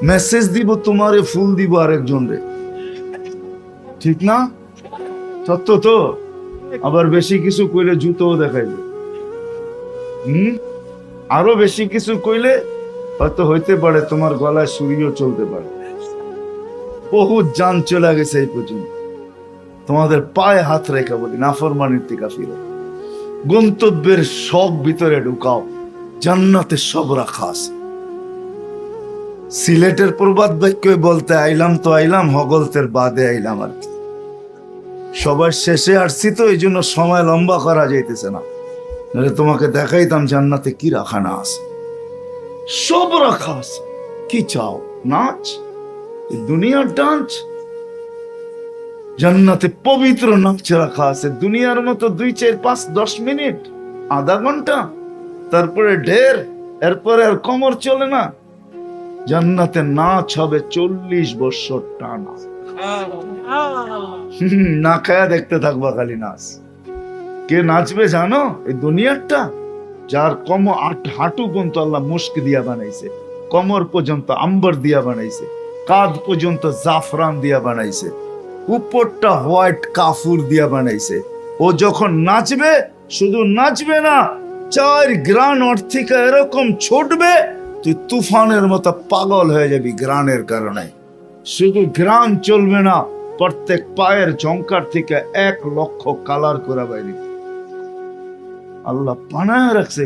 মেসেজ দিব তোমারে, ফুল দিব আরেকজন রে, ঠিক না? সত্য তো? আবার বেশি কিছু কইলে জুতো দেখাইবে, আরো বেশি কিছু কইলে হয়তো হইতে পারে তোমার গলায় ছুরিও চলতে পারে। বহুত জান চলে গেছে এই পর্যন্ত। তোমাদের পায়ে হাত রেখা বলি, নাফরমানির থেকে ফিরে গন্তব্যের শখ ভিতরে ঢুকাও, জান্নাতে সব রাখা আছে। সিলেটের প্রবাদ বাক্য বলতে, আইলাম তো আইলাম, হগলতের বাদে আইলাম আর কি। সবার শেষে আসছি তো, এই জন্য সময় লম্বা করা যাইতেছে না, নাহলে তোমাকে দেখাইতাম জান্নাতে কি রাখা না আছে। সব রাখা আছে, কি চাও? নাচ, দুনিয়ার ডান্স? জান্নাতে পবিত্র নাচ রাখা আছে, দুনিয়ার মতো 2, 4, 5, 10 মিনিট, আধা ঘন্টা, তারপরে ঢের, এরপরে আর কোমর চলে না। জান্নাতে নাচ হবে 40 বছর টানা, না খায়া দেখতে থাকবা খালি নাচ। কে নাচবে জানো? এই দুনিয়ারটা, যার হাঁটু পর্যন্ত আল্লাহ মুস্ক দিয়া বানাইছে, কোমর পর্যন্ত আম্বর দিয়া বানাইছে, কাঁধ পর্যন্ত জাফরান দিয়া বানাইছে, উপরটা হোয়াইট কাফুর দিয়া বানাইছে। ও যখন নাচবে, শুধু নাচবে না, 4 গ্রান ওর থেকে এরকম ছুটবে, তুই তুফানের মতো পাগল হয়ে যাবি গ্রানের কারণে। শুধু গ্রান চলবে না, প্রত্যেক পায়ের ঝংকার থেকে 1 লক্ষ কালার করে বাইরে আল্লাহ বানায় রাখছে,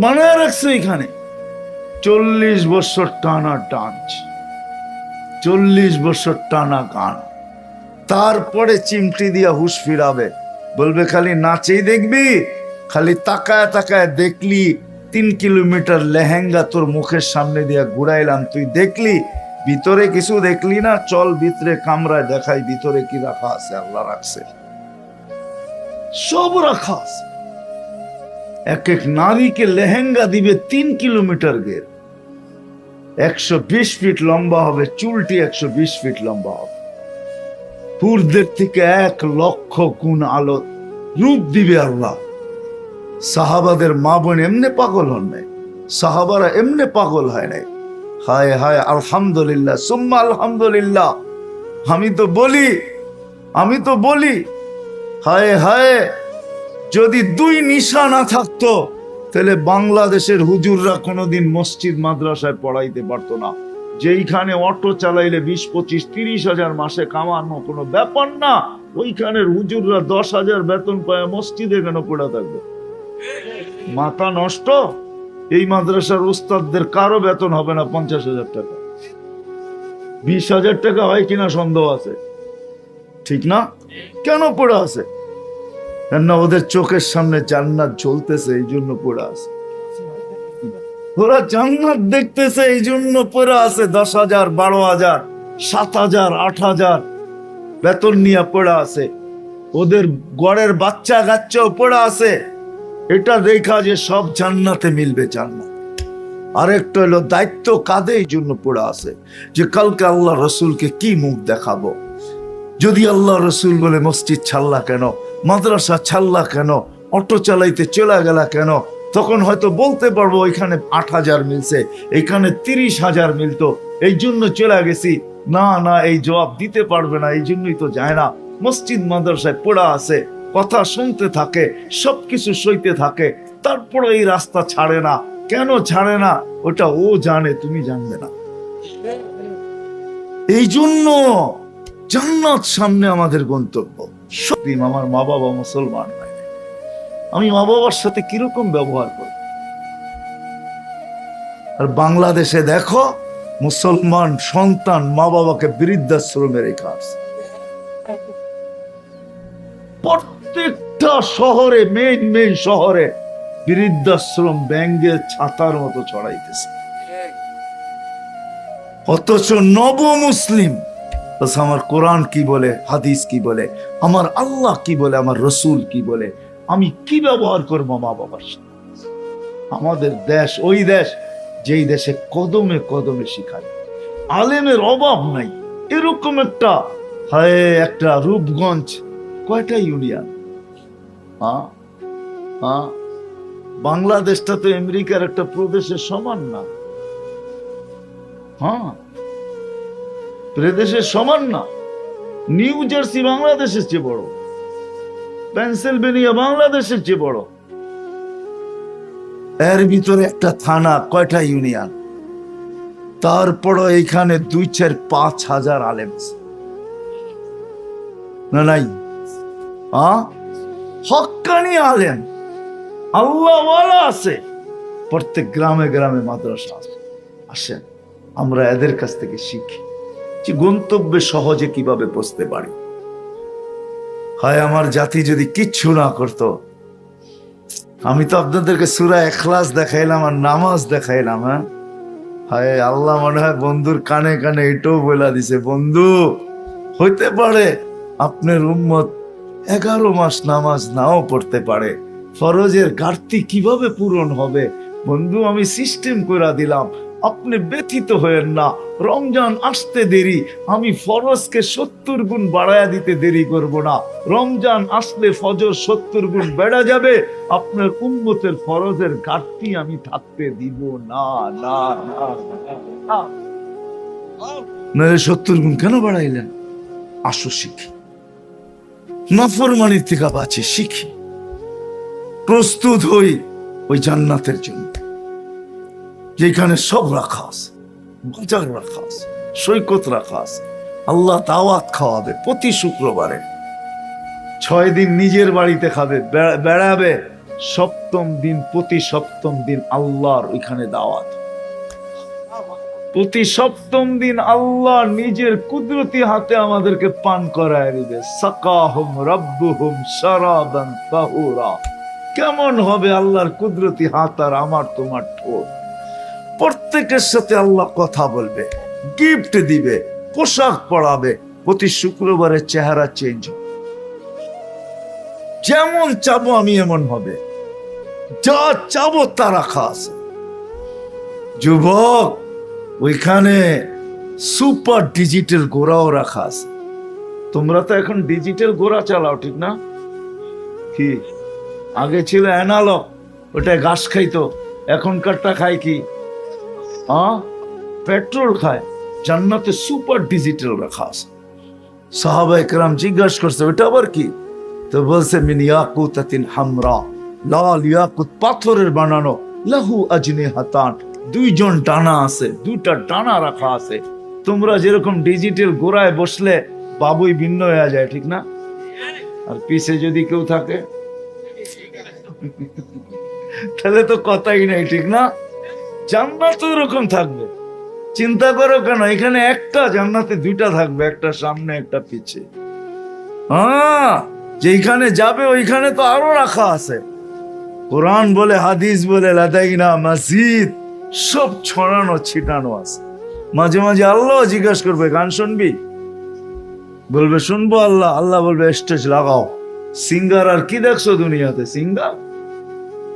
বানায় রাখছে এখানে। 40 বছর টানা ডান্স, 40 বছর টানা গান, তারপরে চিমটি দিয়া হুশ ফিরাবে, বলবে খালি নাচেই দেখবি, খালি তাকায় তাকায় দেখলি 3 কিলোমিটার লেহেঙ্গা তোর মুখের সামনে দিয়া ঘুরাইলাম, তুই দেখলি ভিতরে কিছু দেখলি না? চল ভিতরে কামরায় দেখাই ভিতরে কি রাখা আছে। আল্লাহ রাখছে, সব রাখা আছে। এক এক নারীকে লেহেঙ্গা দিবে 3 কিলোমিটার গের, 120 ফিট লম্বা হবে, চুলটি 120 ফিট লম্বা হবে। হুরদের থেকে 1 লক্ষ গুণ আলো রূপ দিবে আল্লাহ। সাহাবাদের মা বোন এমনি পাগল হন নাই, সাহাবারা এমনি পাগল হয় নাই। হায় হায়, আলহামদুলিল্লাহ সুম্মা আলহামদুলিল্লাহ। আমি তো বলি হায় হায়, যদি 2 নিশা না থাকতো তাহলে বাংলাদেশের হুজুররা কোনোদিন মসজিদ মাদ্রাসায় পড়াইতে পারতো না। যেইখানে অটো চালাইলে 20, 25, 30 হাজার মাসে কামানো কোনো ব্যাপার না, ওইখানের হুজুররা 10,000 বেতন পায়, মসজিদে কেন পড়া থাকবে? মাথা নষ্ট। এই মাদ্রাসার উস্তাদদের কারো বেতন হবে না 50,000 টাকা, 20,000 টাকা হয় কিনা সন্দেহ আছে, ঠিক না? কেন পড়ে আছে? না, ওদের চোখের সামনে জান্নাত জ্বলতেছে এই জন্য পড়ে আছে, ওরা জান্নাত দেখতেছে এই জন্য পড়ে আছে। 10,000, 12,000, 7,000, 8,000 বেতন নিয়ে পড়ে আছে। ওদের গড়ের বাচ্চা কাচ্চাও পড়ে আছে, এটা দেখা যে সব জান্নাতে মিলবে জান্নাত। আরেকটা হলো দায়িত্ব কাঁধে, এই জন্য পড়ে আছে যে কালকে আল্লাহ রসুলকে কি মুখ দেখাবো। যদি আল্লাহ রসুল বলে মসজিদ ছাড়লা কেন, মাদ্রাসা ছাড়লা কেন, অটো চালাইতে চলে গেলা কেন, তখন হয়তো বলতে পারবো ওইখানে 8,000 মিলছে, এইখানে 30,000 মিলতো, এই জন্য চলে গেছি। না না, এই জবাব দিতে পারবে না, এই জন্যই তো যায় না। মসজিদ মাদ্রাসায় পড়া আছে, কথা শুনতে থাকে, সবকিছু সইতে থাকে, তারপরে এই রাস্তা ছাড়ে না। কেন ছাড়ে না ওটা ও জানে, তুমি জানবে না। এই জন্য জান্নাত সামনে আমাদের গন্তব্য। সত্যি আমার মা বাবা মুসলমান হয়, আমি মা বাবার সাথে কিরকম ব্যবহার করি। আর বাংলাদেশে দেখো, মুসলমান সন্তান মা বাবাকে বৃদ্ধাশ্রমে রেখে আসছে। প্রত্যেকটা শহরে, মেইন শহরে বৃদ্ধাশ্রম ব্যাঙ্গের ছাতার মতো ছড়াইতেছে। অথচ নব মুসলিম আমার কোরআন কি বলে, হাদিস কি বলে, আমার আল্লাহ কি বলে, আমার রসুল কি বলে, আমি কি ব্যবহার করবো মা বাবার সাথে। আমাদের দেশ ওই দেশ যেই দেশে কদমে কদমে শিখায়, আলেমের অভাব নাই। এরকম একটা রূপগঞ্জ, কয়টা ইউনিয়ন? বাংলাদেশটা তো আমেরিকার একটা প্রদেশের সমান না, প্রদেশের সমান না। নিউ জার্সি বাংলাদেশের চেয়ে বড়, পেনসিলভেনিয়া বাংলাদেশের চেয়ে বড়। এর ভিতরে একটা থানা, কয়টা ইউনিয়ন, তারপরও এইখানে 2, 4, 5 হাজার আলেম না নাই? হক্কানি আলেম আল্লাহওয়ালা আছে, প্রত্যেক গ্রামে গ্রামে মাদ্রাসা আছে। আসেন আমরা এদের কাছ থেকে শিখি যে গন্তব্যে সহজে কিভাবে পৌঁছতে পারি। হয় আমার জাতি যদি কিচ্ছু না করতো, আমি তো আপনাদেরকে সূরা ইখলাস দেখাইলাম আর নামাজ দেখাইলাম। হায় আল্লাহ মনে হয় বন্ধুর কানে কানে এটাও বলে দিছে, বন্ধু হইতে পারে আপনার উম্মত 11 মাস নামাজ নাও পড়তে পারে, ফরজের ঘাটতি কিভাবে পূরণ হবে? বন্ধু আমি সিস্টেম করে দিলাম, আপনি ব্যথিত হয়েন না। রমজান আসতে দেরি, আমি ফরজকে 70 গুণ বাড়ায়া দিতে দেরি করব না। রমজান আসলে ফজর 70 গুণ বেড়ে যাবে, আপনার উম্মতের ফরজের ঘাটতি আমি থাকতে দিব না। না না না, 70 গুণ কেন বাড়াইলেন? আসো শিখি, নাফরমানির থেকে বাঁচি, শিখি। প্রস্তুত হই ওই জান্নাতের জন্য, যেখানে সব রাখা আছে, বাজার রাখা আছে, সৈকত রাখা আছে। আল্লাহ দাওয়াত খাওয়াবে প্রতি শুক্রবারে, 6 দিন নিজের বাড়িতে খাবে, বেড়াবে। সপ্তম দিন, প্রতি সপ্তম দিন আল্লাহর ওইখানে দাওয়াত। প্রতি সপ্তম দিন আল্লাহ নিজের কুদরতি হাতে আমাদেরকে পান করায় দিবে। সাকাহুম রাব্বুহুম শারাবান তাহুরা। কেমন হবে আল্লাহর কুদরতি হাত আর আমার তোমার ঠোঁট। প্রত্যেকের সাথে আল্লাহ কথা বলবে, গিফট দিবে, পোশাক পরাবে। প্রতি শুক্রবারে চেহারা চেঞ্জ হবে, যেমন চাবো আমি এমন হবে, যা চাবো তা রাখা আছে। যুবক, ওইখানে সুপার ডিজিটাল ঘোড়াও রাখা আছে। তোমরা তো এখন ডিজিটাল ঘোড়া চালাও, ঠিক না? কি আগে ছিল অ্যানালগ, ওটা ঘাস খাইতো, এখনকারটা খায় কি? পেট্রোল খায়। জান্নাতে সুপার ডিজিটাল রাখা আছে। সাহাবা একরাম জিজ্ঞাসা করছে ওটা আবার কি? তো বলছে মিন ইয়াকুতাতিন হামরা, লাল ইয়াকুত পাথরের বানানো, লাহু আজনিহাতান, 2জন ডানা আছে, 2টা ডানা রাখা আছে। তোমরা যেরকম ডিজিটাল গোড়ায় বসলে বাবুই ভিন্ন হয়ে যায়, ঠিক না? আর পিছে যদি কেউ থাকে তাহলে তো কথাই নাই, ঠিক না? জান্নাত এরকম থাকবে। চিন্তা করো কেন, এখানে একটা জান্নাতে 2টা থাকবে, একটা সামনে একটা পিছে। যেখানে যাবে ওইখানে তো আরো রাখা আছে। কোরআন বলে, হাদিস বলে, লাদাইনা মাজিদ, সব ছড়ানো ছিটানো আছে। মাঝে মাঝে আল্লাহ জিজ্ঞাসা করবে গান শুনবি? বলবে শুনবো। আল্লাহ আল্লাহ বলবে স্টেজ লাগাও। সিঙ্গার আর কি দেখছো দুনিয়াতে? সিঙ্গার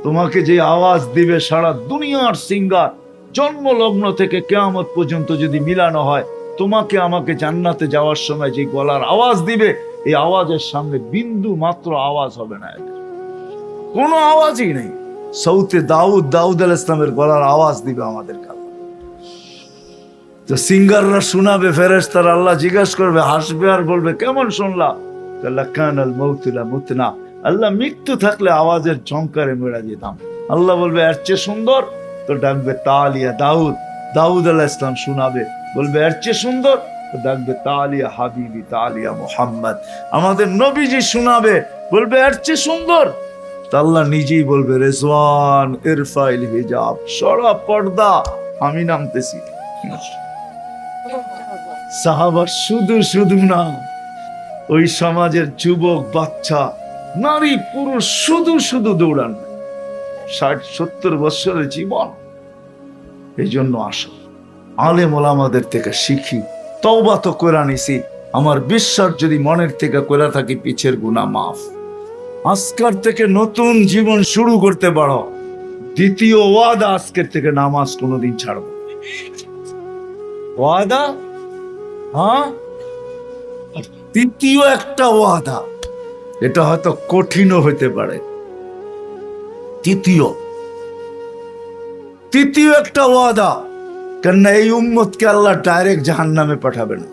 তোমাকে যে আওয়াজ দিবে, সারা দুনিয়ার সিঙ্গার জন্ম লগ্ন থেকে কিয়ামত পর্যন্ত যদি মিলানো হয়, তোমাকে আমাকে জান্নাতে যাওয়ার সময় যে গলার আওয়াজ দিবে, এই আওয়াজের সামনে বিন্দু মাত্র আওয়াজ হবে না, কোনো আওয়াজই নেই। সৌতে দাউদ আলাইহিস সালামের গলার আওয়াজ দিবে আমাদের কাছে। তো সিঙ্গাররা শোনাবে, ফেরেশতারা, আল্লাহ জিজ্ঞাসা করবে, হাসবে আর বলবে কেমন শুনলা? কানাল মাউতু লা মুতনা, আল্লাহ মৃত্যু থাকলে আওয়াজের ঝংকারে মেরা যেতাম। আল্লাহ বলবে এর চেয়ে সুন্দর, তো ডাকবে তালিয়া দাউদ আলাইহিস সালাম শোনাবে, বলবে এর চেয়ে সুন্দর, তো ডাকবে তালিয়া হাবিবি তালিয়া মুহাম্মদ, আমাদের নবীজি শোনাবে, বলবে এর চেয়ে সুন্দর। আল্লাহ নিজেই বলবে রেজওয়ান ইরফাইল হিজাব, সরা পর্দা, আমি নামতেছি। সাহাবা শুধু শুধু না, ওই সমাজের যুবক, বাচ্চা, নারী, পুরুষ শুধু শুধু দৌড়ান। 60-70 বছরের জীবন। এই জন্য আসো, আলেম ওলামাদের থেকে শিখি, তওবা তো করে নিছি। আমার বিশ্বাস যদি মনের থেকে করে থাকি, পিছের গুনাহ মাফ। আজকের থেকে নতুন জীবন শুরু করতে পারো। দ্বিতীয় ওয়াদা, আজকের থেকে নামাজ কোনোদিন ছাড়বো। ওয়াদা, হ্যাঁ। তৃতীয় একটা ওয়াদা, এটা হয়তো কঠিনও হইতে পারে। তৃতীয় একটা ওয়াদা, কেননা এই উম্মতকে আল্লাহ ডাইরেক্ট জাহান্নামে পাঠাবে না।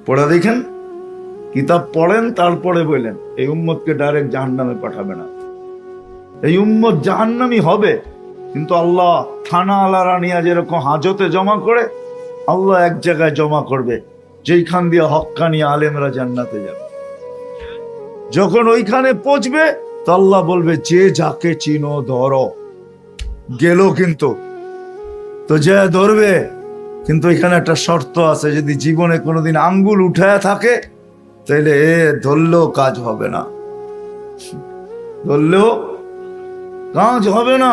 পড়া দেখেন, কিতাব পড়েন, তারপরে বললেন এই উম্মতকে ডাইরেক্ট জাহান্নামে পাঠাবে না। এই উম্মত জাহান্নামী হবে, কিন্তু আল্লাহ থানা আলারা নিয়ে যেরকম হাজতে জমা করে, আল্লাহ এক জায়গায় জমা করবে, যেইখান দিয়ে হক্কানি আলেমরা জান্নাতে যাবে। যখন ওইখানে পৌঁছবে, তো আল্লাহ বলবে যে যাকে চিনো ধরো। গেল কিন্তু, তো যে ধরবে, কিন্তু এখানে একটা শর্ত আছে, যদি জীবনে কোনোদিন আঙ্গুল উঠায় থাকে, তাইলে ধরলেও কাজ হবে না, ধরলেও কাজ হবে না।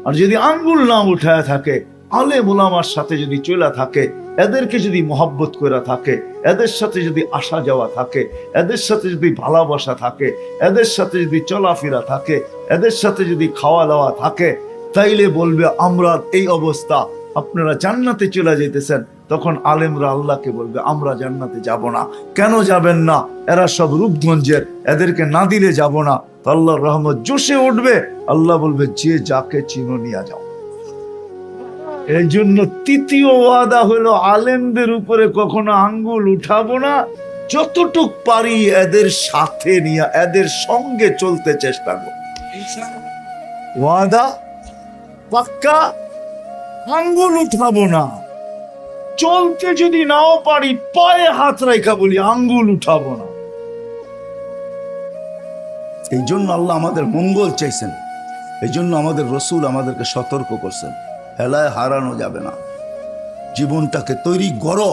আর যদি আঙ্গুল না উঠায় থাকে, আলেম ওলামার সাথে যদি চলে থাকে, এদেরকে যদি মহব্বত করে থাকে, এদের সাথে যদি আসা যাওয়া থাকে, এদের সাথে যদি ভালোবাসা থাকে, এদের সাথে যদি চলাফেরা থাকে, এদের সাথে যদি খাওয়া দাওয়া থাকে, তাইলে বলবে আমরা এই অবস্থা, আপনারা জান্নাতে চলে যেতেছেন। তখন আলেমরা আল্লাহকে বলবে আমরা জান্নাতে যাব না। কেন যাবেন না? এরা সব রূপগঞ্জের, এদেরকে না দিলে যাব না। তো আল্লাহর রহমত জোশে উঠবে, আল্লাহ বলবে যে যাকে চিনো নিয়ে যাও। এই জন্য তৃতীয় ওয়াদা হলো আলেমদের উপরে কখনো আঙ্গুল উঠাবো না, যতটুক পারি এদের সাথে নিয়ে এদের সঙ্গে চলতে চেষ্টা করি। ওয়াদা পাক্কা, আঙ্গুল উঠাবো না। চলতে যদি নাও পারি পায়ে হাত রেখা বলি আঙ্গুল উঠাবো না। এই জন্য আল্লাহ আমাদের মঙ্গল চাইছেন, এই জন্য আমাদের রসুল আমাদেরকে সতর্ক করছেন, হেলায় হারানো যাবে না। জীবনটাকে তৈরি করো,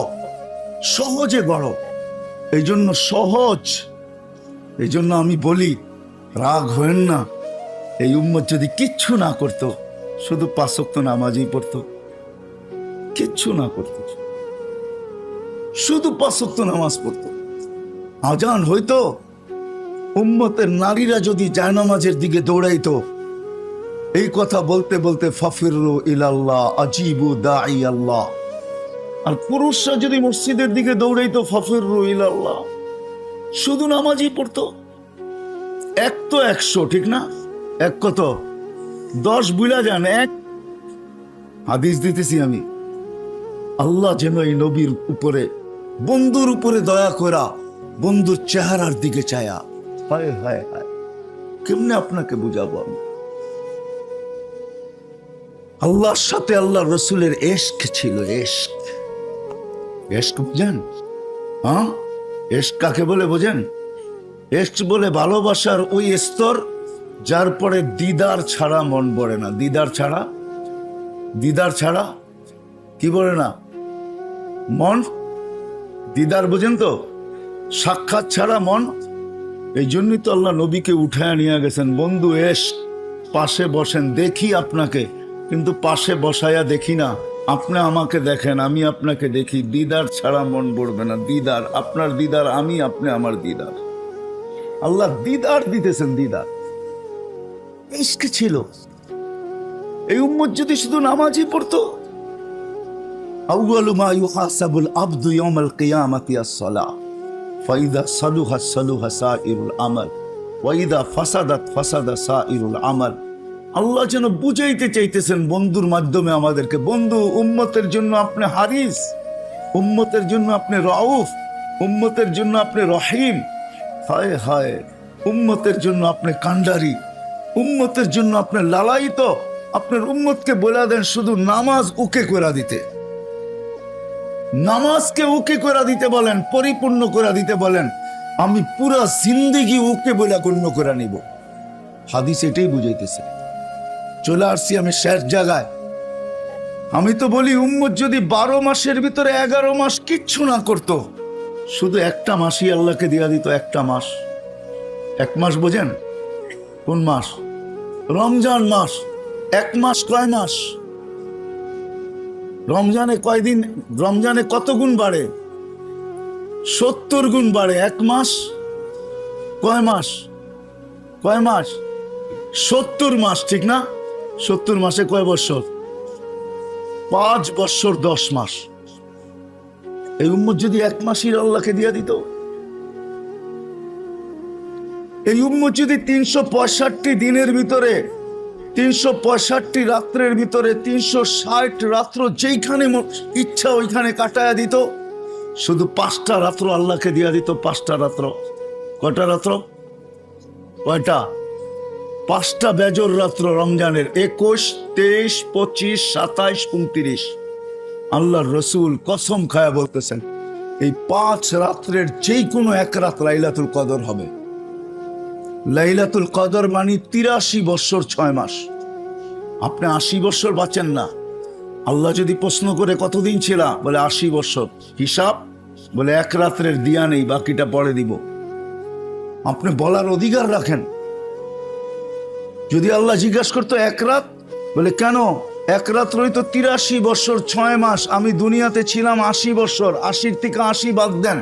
সহজে গড়ো। এই জন্য সহজ, এই জন্য আমি বলি রাগ হয়েন না। এই উম্মত যদি কিচ্ছু না করতো, শুধু 5 ওয়াক্ত নামাজই পড়তো, কিচ্ছু না করতো, শুধু 5 ওয়াক্ত নামাজ পড়তো, আজান হইতো, উম্মতের নারীরা যদি জায়নামাজের দিকে দৌড়াইতো, এই কথা বলতে বলতে ফাফিরু ইলাল্লাহ আজিবু দাঈ আল্লাহ, আর পুরুষরা যদি মসজিদের দিকে দৌড়াইতো ফাফিরু ইলাল্লাহ, শুধু নামাজই পড়তো। 1 তো 100, ঠিক না? 1 কত? 10 বুলা যান। 1 হাদিস দিতেছি আমি, আল্লাহ যেন এই নবীর উপরে, বন্ধুর উপরে দয়া করা, বন্ধুর চেহারার দিকে চায়া। হায় হায় হায়, কেমনে আপনাকে বুঝাবো আমি? আল্লাহর সাথে আল্লাহ রসুলের এশক ছিল। এশক, এশক বুঝেন? হ্যাঁ, এশক কাকে বলে বোঝেন? এশক বলে ভালোবাসার ওই স্তর যার পরে দিদার ছাড়া মন ভরে না। দিদার ছাড়া, দিদার ছাড়া কি বলে না মন? দিদার বোঝেন তো? সাক্ষাৎ ছাড়া মন। এই জন্যই তো আল্লাহ নবীকে উঠায় নিয়ে গেছেন, বন্ধু এস পাশে বসেন, দেখি আপনাকে, কিন্তু পাশে বসায়া দেখি না, আপনি আমাকে দেখেন, আমি আপনাকে দেখি। দিদার ছাড়া মন ভরবে না। দিদার, আপনার দিদার আমি, আপনি আমার দিদার। আল্লাহ দিদার দিতেছেন, দিদার। ইশক ছিল। এই উম্মত যদি শুধু নামাজই পড়তো, আউয়ালু মা ইউহাসাবুল আবদু ইয়াউমাল কিয়ামাতি আস-সালাহ ফাইদা সালুহা সালুহা সাইরুল আমাল ওয়া ইদা ফাসাদাত ফাসাদা সাইরুল আমাল। আল্লাহ যেন বুঝাইতে চাইতেছেন বন্ধুর মাধ্যমে আমাদেরকে, বন্ধু উম্মতের জন্য আপনি হারিস, উম্মতের জন্য আপনি রাউফ, উম্মতের জন্য আপনি রহিম। হায় হায়, উম্মতের জন্য আপনি কান্ডারি, উম্মতের জন্য আপনি লালায়িত। আপনার উম্মতকে বলে দেন শুধু নামাজ ওকে করে দিতে, নামাজকে ওকে করে দিতে বলেন, পরিপূর্ণ করে দিতে বলেন, আমি পুরা জিন্দেগি ওকে বলে গণ্য করে নিব। হাদিস এটাই বুঝাইতেছে। চলে আসছি আমি শেষ জায়গায়। আমি তো বলি উম্মত যদি 12 মাসের ভিতরে 11 মাস কিচ্ছু না করত, শুধু একটা মাসই আল্লাহকে দিয়া দিত। একটা মাস, 1 মাস বোঝেন? কোন মাস? রমজান মাস। 1 মাস কয় মাস? রমজানে কয়দিন? রমজানে কত গুণ বাড়ে? 70 গুণ বাড়ে। 1 মাস কয় মাস? কয় মাস? 70 মাস, ঠিক না? 70 মাসে কয় বছর? 5 বছর 10 মাস। এই উম্মত যদি 1 মাসই আল্লাহকে দিয়া দিত, এই উম্মত যদি 365 দিনের ভিতরে, 365 রাত্রের ভিতরে 360 রাত্র যেইখানে ইচ্ছা ওইখানে কাটায়া দিত, শুধু 5টা রাত্র আল্লাহকে দিয়া দিত। 5টা রাত্র। কয়টা রাত্র? কয়টা? 5টা বেজর রাত্র রমজানের। 21, 23, 25, 27, 29। আল্লাহর রসুল কসম খায়া বলতেছেন, এই 5 রাত্রের যেই কোনো 1 রাত লাইলাতুল কদর হবে। লাইলাতুল কদর মানে 83 বছর 6 মাস। আপনি 80 বছর বাঁচেন না। আল্লাহ যদি প্রশ্ন করে কতদিন ছিল, বলে 80 বছর। হিসাব বলে 1 রাত্রের দিয়া নেই, বাকিটা পরে দিব। আপনি বলার অধিকার রাখেন। যদি আল্লাহ জিজ্ঞাসা করতো 1 রাত, বলে কেন? 1 রাত্রই তো 83 বছর 6 মাস। আমি দুনিয়াতে ছিলাম 80 বছর, 80 থেকে 80 বাদ দেন,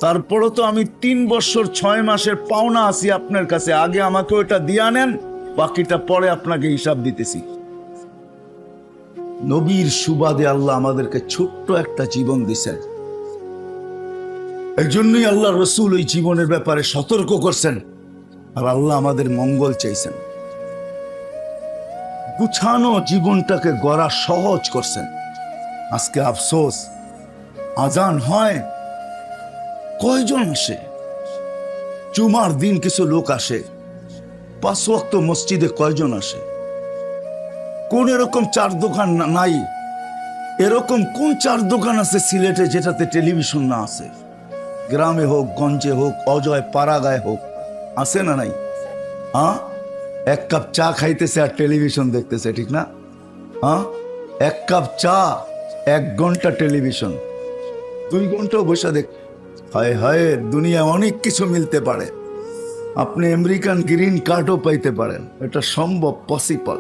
তারপরও তো আমি 3 বছর 6 মাসের পাওনা আছি আপনার কাছে। আগে আমাকে ওটা দিয়া নেন, বাকিটা পরে আপনাকে হিসাব দিতেছি। নবীর সুবাদে আল্লাহ আমাদেরকে ছোট্ট একটা জীবন দিছেন। এই জন্যই আল্লাহ রসুল ওই জীবনের ব্যাপারে সতর্ক করছেন, আর আল্লাহ আমাদের মঙ্গল চাইছেন। গুছানো জীবনটাকে গড়া সহজ করছেন। আজকে আফসোস, আজান হয়, কয়জন আসে? জুমার দিন কিছু লোক আসে, 5 ওয়াক্ত মসজিদে কয়জন আসে? কোন এরকম 4 দোকান নাই? এরকম কোন 4 দোকান আছে সিলেটে যেটাতে টেলিভিশন না আছে? গ্রামে হোক, গঞ্জে হোক, অজয় পাড়াগায় হোক, আছে না নাই? হ্যাঁ, 1 কাপ চা খাইতেছে আর টেলিভিশন দেখতেছে, ঠিক না? হ্যাঁ, 1 কাপ চা 1 ঘন্টা টেলিভিশন, 2 ঘন্টাও বসে দেখ। হায় হায়, দুনিয়া অনেক কিছু মিলতে পারে। আপনি আমেরিকান গ্রিন কার্ডও পাইতে পারেন, এটা সম্ভব, পসিবল।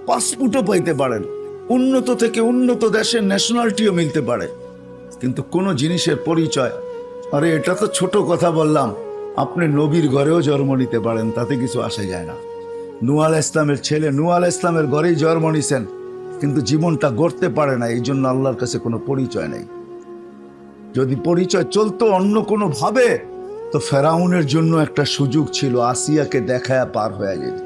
পাসপোর্টও পাইতে পারেন, উন্নত থেকে উন্নত দেশের ন্যাশনালিটিও মিলতে পারে। কিন্তু কোন জিনিসের পরিচয়, আরে এটা তো ছোট কথা বললাম, আপনি নবীর ঘরেও জন্ম নিতে পারেন, তাতে কিছু আসে যায় না। নূহ আলাইহিস ইসলামের ছেলে নূহ আলাইহিস ইসলামের ঘরেই জন্ম নিছেন, কিন্তু জীবনটা গড়তে পারে না, এই জন্য আল্লাহর কাছে কোনো পরিচয় নেই। যদি পরিচয় চলতো অন্য কোনো ভাবে, তো ফেরাউনের জন্য একটা সুযোগ ছিল, আসিয়াকে দেখায় পার হয়ে যেত।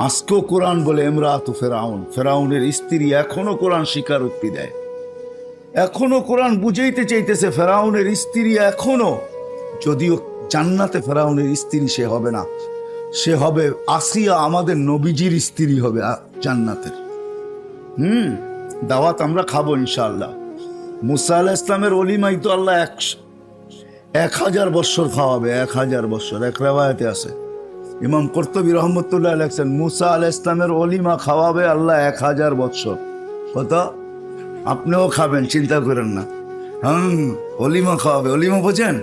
আজকেও কোরআন বলে ইমরাতু ফেরাউন, ফেরাউনের স্ত্রী এখনো কোরআন স্বীকারোক্তি দেয়, এখনো কোরআন বুঝাইতে চাইতেছে ফেরাউনের স্ত্রী এখনো, যদিও জান্নাতে ফেরাউনের স্ত্রী সে হবে না, সে হবে আসিয়া, আমাদের নবীজির স্ত্রী হবে জান্নাতের। দাওয়াত আমরা খাবো ইনশাআল্লাহ। মুসা আলাইহিস ইসলামের ওলিমাই তো আল্লাহ 1000 বছর খাওয়াবে, 1000 বছর। এক রিওয়ায়াতে আছে, ইমাম কুরতুবী রহমতুল্লাহ লেখছেন, মুসা আলাইহিস ইসলামের ওলিমা খাওয়াবে আল্লাহ 1000 বছর। কত? আপনিও খাবেন, চিন্তা করেন না। ওলিমা খাওয়াবে। ওলিমা বোঝেন?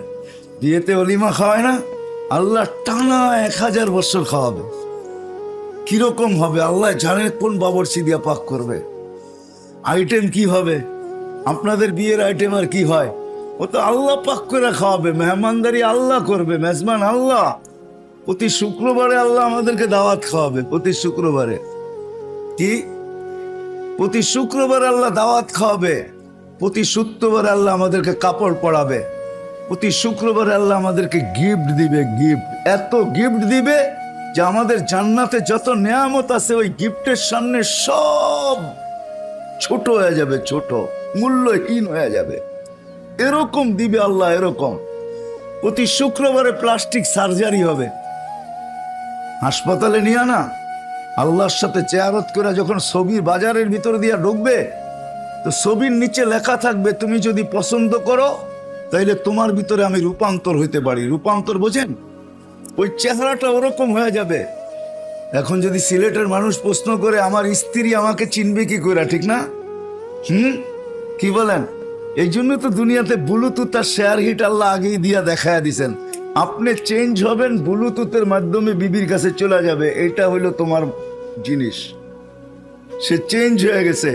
বিয়েতে ওলিমা খাওয়ায় না? আল্লাহ টানা 1000 বছর খাওয়াবে। কিরকম হবে আল্লাহ জানে, কোন বাবরচি দিয়া পাক করবে, আইটেম কি হবে। আপনাদের বিয়ের আইটেম আর কি হয়, ও তো আল্লাহ পাক করে খাওয়াবে, মেহমানদারি আল্লাহ করবে, মেজবান আল্লাহ। প্রতি শুক্রবারে আল্লাহ আমাদেরকে দাওয়াত খাওয়াবে, প্রতি শুক্রবারে। কি? প্রতি শুক্রবারে আল্লাহ দাওয়াত খাওয়াবে, প্রতি শুক্রবারে আল্লাহ আমাদেরকে কাপড় পরাবে, প্রতি শুক্রবারে আল্লাহ আমাদেরকে গিফট দিবে, গিফট, এত গিফট দিবে যে আমাদের জান্নাতে যত নেয়ামত আছে ওই গিফটের সামনে সব ছোট হয়ে যাবে, ছোট, মূল্যহীন হয়ে যাবে। এরকম দিবে আল্লাহ, এরকম। প্রতি শুক্রবারে প্লাস্টিক সার্জারি হবে, হাসপাতালে নিয়ে না, আল্লাহর সাথে চেয়ারত করে যখন ছবির বাজারের ভিতর দিয়ে ঢুকবে, তো ছবির নিচে লেখা থাকবে, তুমি যদি পছন্দ করো তাইলে তোমার ভিতরে আমি রূপান্তর হইতে পারি। রূপান্তর বোঝেন? ওই চেহারাটা ওরকম হয়ে যাবে। এখন যদি সিলেটের মানুষ প্রশ্ন করে আমার স্ত্রী আমাকে চিনবে কি করে, ঠিক না? কি বলেন? এই জন্য তো দুনিয়াতে ব্লুটুথ আর শেয়ার হিট আল্লাহ আগেই দিয়া দেখায় দিছেন। আপনি চেঞ্জ হবেন, ব্লুটুথের মাধ্যমে বিবির কাছে চলে যাবে, এটা হইলো তোমার জিনিস, সে চেঞ্জ হয়ে গেছে।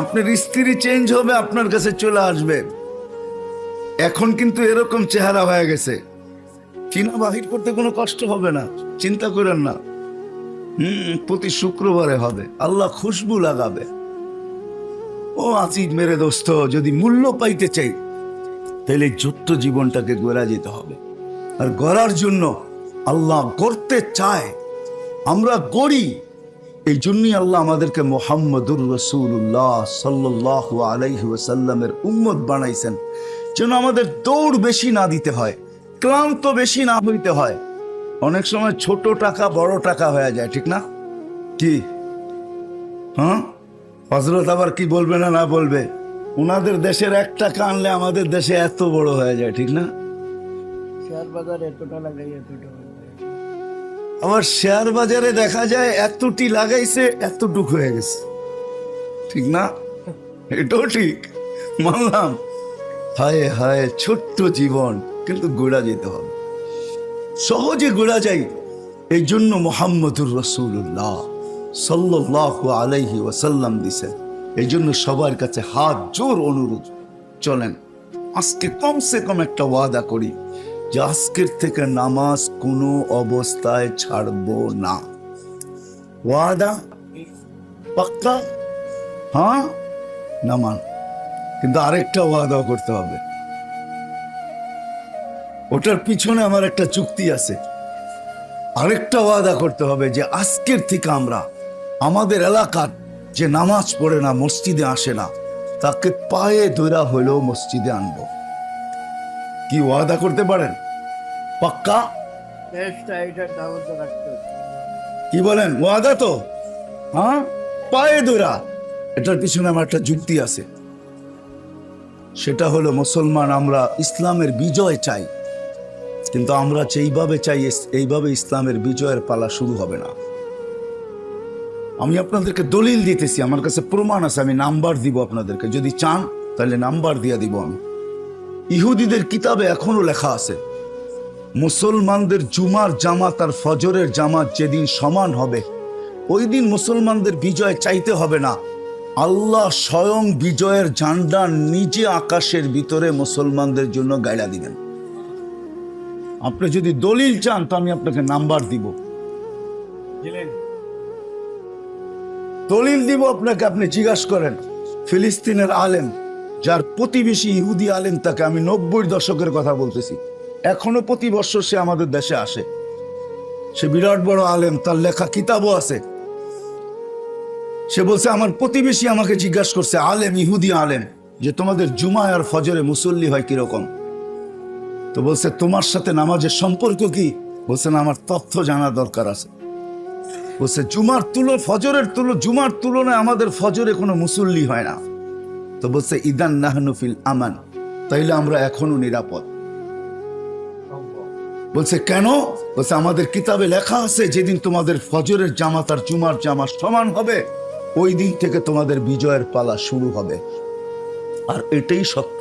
আপনার স্ত্রী চেঞ্জ হবে, আপনার কাছে চলে আসবে। এখন কিন্তু এরকম চেহারা হয়ে গেছে, চিনা বাহির করতে কোনো কষ্ট হবে না, চিন্তা করেন না। প্রতি শুক্রবারে হবে, আল্লাহ খুশবু লাগাবে। ও আজিজ মেরে দোস্ত, যদি মূল্য পাইতে চাই তাহলে ছোট্ট জীবনটাকে গড়া যেতে হবে। আর গড়ার জন্য আল্লাহ গড়তে চায়, আমরা গড়ি। এই জন্যই আল্লাহ আমাদেরকে মুহাম্মদুর রাসূলুল্লাহ সাল্লাল্লাহু আলাইহি ওয়াসাল্লামের উম্মত বানাইছেন, যেন আমাদের দৌড় বেশি না দিতে হয়, ক্লান্ত বেশি না হইতে হয়। অনেক সময় ছোট টাকা বড় টাকা হয়ে যায়, ঠিক না? কি হযরত আবার কি বলবে না না বলবে, ওনাদের দেশের 1 টাকা আনলে আমাদের দেশে এত বড় হয়ে যায়, ঠিক না? শেয়ার বাজারে এতটা লাগাই, এতটা আবার শেয়ার বাজারে দেখা যায় এতটি লাগাইছে এতটুক হয়ে গেছে, ঠিক না? এটাও ঠিক, মানলাম। হায় হায়, ছোট্ট জীবন, কিন্তু গোড়া যেতে হবে, সহজে গোড়া যাই। এই জন্য মুহাম্মদুর রাসূলুল্লাহ সাল্লাল্লাহু আলাইহি ওয়াসাল্লাম দিছেন। এই জন্য সবার কাছে হাত জোর অনুরোধ, চলেন আজকে কমসে কম একটা ওয়াদা করি যে আজকের থেকে নামাজ কোনো অবস্থায় ছাড়বো না। ওয়াদা পাক্কা? হ্যাঁ, নামান। কিন্তু আরেকটা ওয়াদা করতে হবে, ওটার পিছনে আমার একটা চুক্তি আছে। আরেকটা ওয়াদা করতে হবে যে আজকের থেকে আমরা আমাদের এলাকার যে নামাজ পড়ে না, মসজিদে আসে না, তাকে পায়ে ধরা হলেও মসজিদে আনবো। কি ওয়াদা করতে পারেন? পাক্কা? চেষ্টা এটার দাওয়াত রাখতে হবে। কি বলেন, ওয়াদা তো? হ্যাঁ, পায়ে ধরা। এটার পিছনে আমার একটা যুক্তি আছে। সেটা হলো, মুসলমান আমরা ইসলামের বিজয় চাই, কিন্তু আমরা যেইভাবে চাই এইভাবে ইসলামের বিজয়ের পালা শুরু হবে না। আমি আপনাদেরকে দলিল দিতেছি, আমার কাছে প্রমাণ আছে, আমি নাম্বার দিব আপনাদেরকে, যদি চান তাহলে নাম্বার দিয়ে দিব আমি। ইহুদিদের কিতাবে এখনো লেখা আছে, মুসলমানদের জুমার জামাত আর ফজরের জামাত যেদিন সমান হবে, ওই দিন মুসলমানদের বিজয় চাইতে হবে না। আল্লাহ স্বয়ং বিজয়ের ঝান্ডা নিজে আকাশের ভিতরে মুসলমানদের জন্য গাইলা দিবেন। আপনি যদি দলিল চান তো আমি আপনাকে নাম্বার দিব, দলিল দিব আপনাকে। আপনি জিজ্ঞাসা করেন ফিলিস্তিনের আলেম, যার প্রতিবেশী ইহুদি আলেম, তাকে আমি 90 দশকের কথা বলতেছি, এখনো প্রতি বছর সে আমাদের দেশে আসে। সে বিরাট বড় আলেম, তার লেখা কিতাবও আছে। সে বলছে, আমার প্রতিবেশী আমাকে জিজ্ঞাসা করছে, আলেম, ইহুদি আলেম, যে তোমাদের জুমায় আর ফজরে মুসল্লি হয় কিরকম? তো বলছে, তোমার সাথে নামাজের সম্পর্ক কি? বলছে, না, আমার তথ্য জানা দরকার আছে। বলছে, জুমার তুলনায় আমাদের ফজরে কোনো মুসল্লি হয় না। তো বলছে, ইদান নাহনু ফিল আমান, তাইলে আমরা এখনো নিরাপদ। বলছে, কেন? বলছে, আমাদের কিতাবে লেখা আছে, যেদিন তোমাদের ফজরের জামাত আর জুমার জামাত সমান হবে, ওই দিন থেকে তোমাদের বিজয়ের পালা শুরু হবে। আর এটাই সত্য।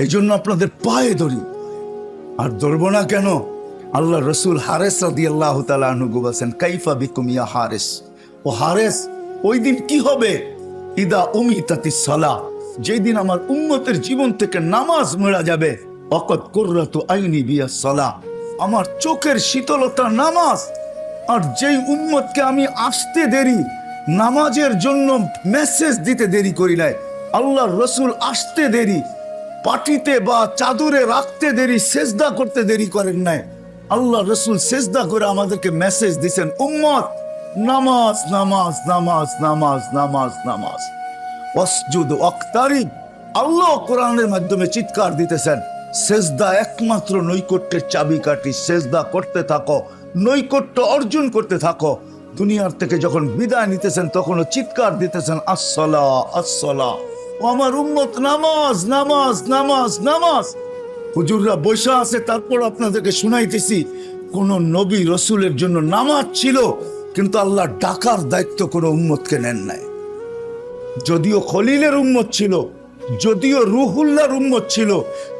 এই জন্য আপনাদের পায়ে ধরি। আর ধরবো না কেন? আল্লাহ রসুল হারেস রাদিয়াল্লাহু তাআলা আনহু বলেছেন, কাইফা বিকুম ইয়া হারেস, ও হারেস, ওই দিন কি হবে? ইদা উমিতাতিস সালাহ, যেই দিন আমার উম্মতের জীবন থেকে নামাজ মেরা যাবে, অকত কুররাতু আইনি বিয়াস সালাহ, আমার চোখের শীতলতা নামাজ। আর যেই উম্মতকে আমি আসতে দেরি, নামাজের জন্য মেসেজ দিতে দেরি করি নাই, আল্লাহ রসুল আসতে দেরি, পাটিতে বা চাদরে রাখতে দেরি, সেজদা করতে দেরি করেন নাই, আল্লাহ রসুল সেজদা করে আমাদেরকে মেসেজ দিচ্ছেন, উম্মত নামাজ নামাজ নামাজ নামাজ নামাজ নামাজ, ওয়াসজুদ ওয়াক্তারিব। আল্লাহ কোরআনের মাধ্যমে চিৎকার দিতেছেন, সেজদা একমাত্র নৈকট্যের চাবিকাঠি, সেজদা করতে থাকো, নৈকট্য অর্জন করতে থাকো। দুনিয়ার থেকে যখন বিদায় নিতেছেন তখনও চিৎকার দিতেছেন, আসসালাহ আসসালাহ, ও আমার উম্মত নামাজ নামাজ নামাজ নামাজ। হুজুররা বৈশা আছে, তারপর আপনাদেরকে শুনাইতেছি, কোন নবী রসুলের জন্য নামাজ ছিল, কিন্তু আল্লাহ ডাকার দায়িত্ব কোনো উম্মতকে নেন নাই। যদিও খলিলের উম্মত ছিল, যদিও রুহুল্লাহর উম্মত ছিল,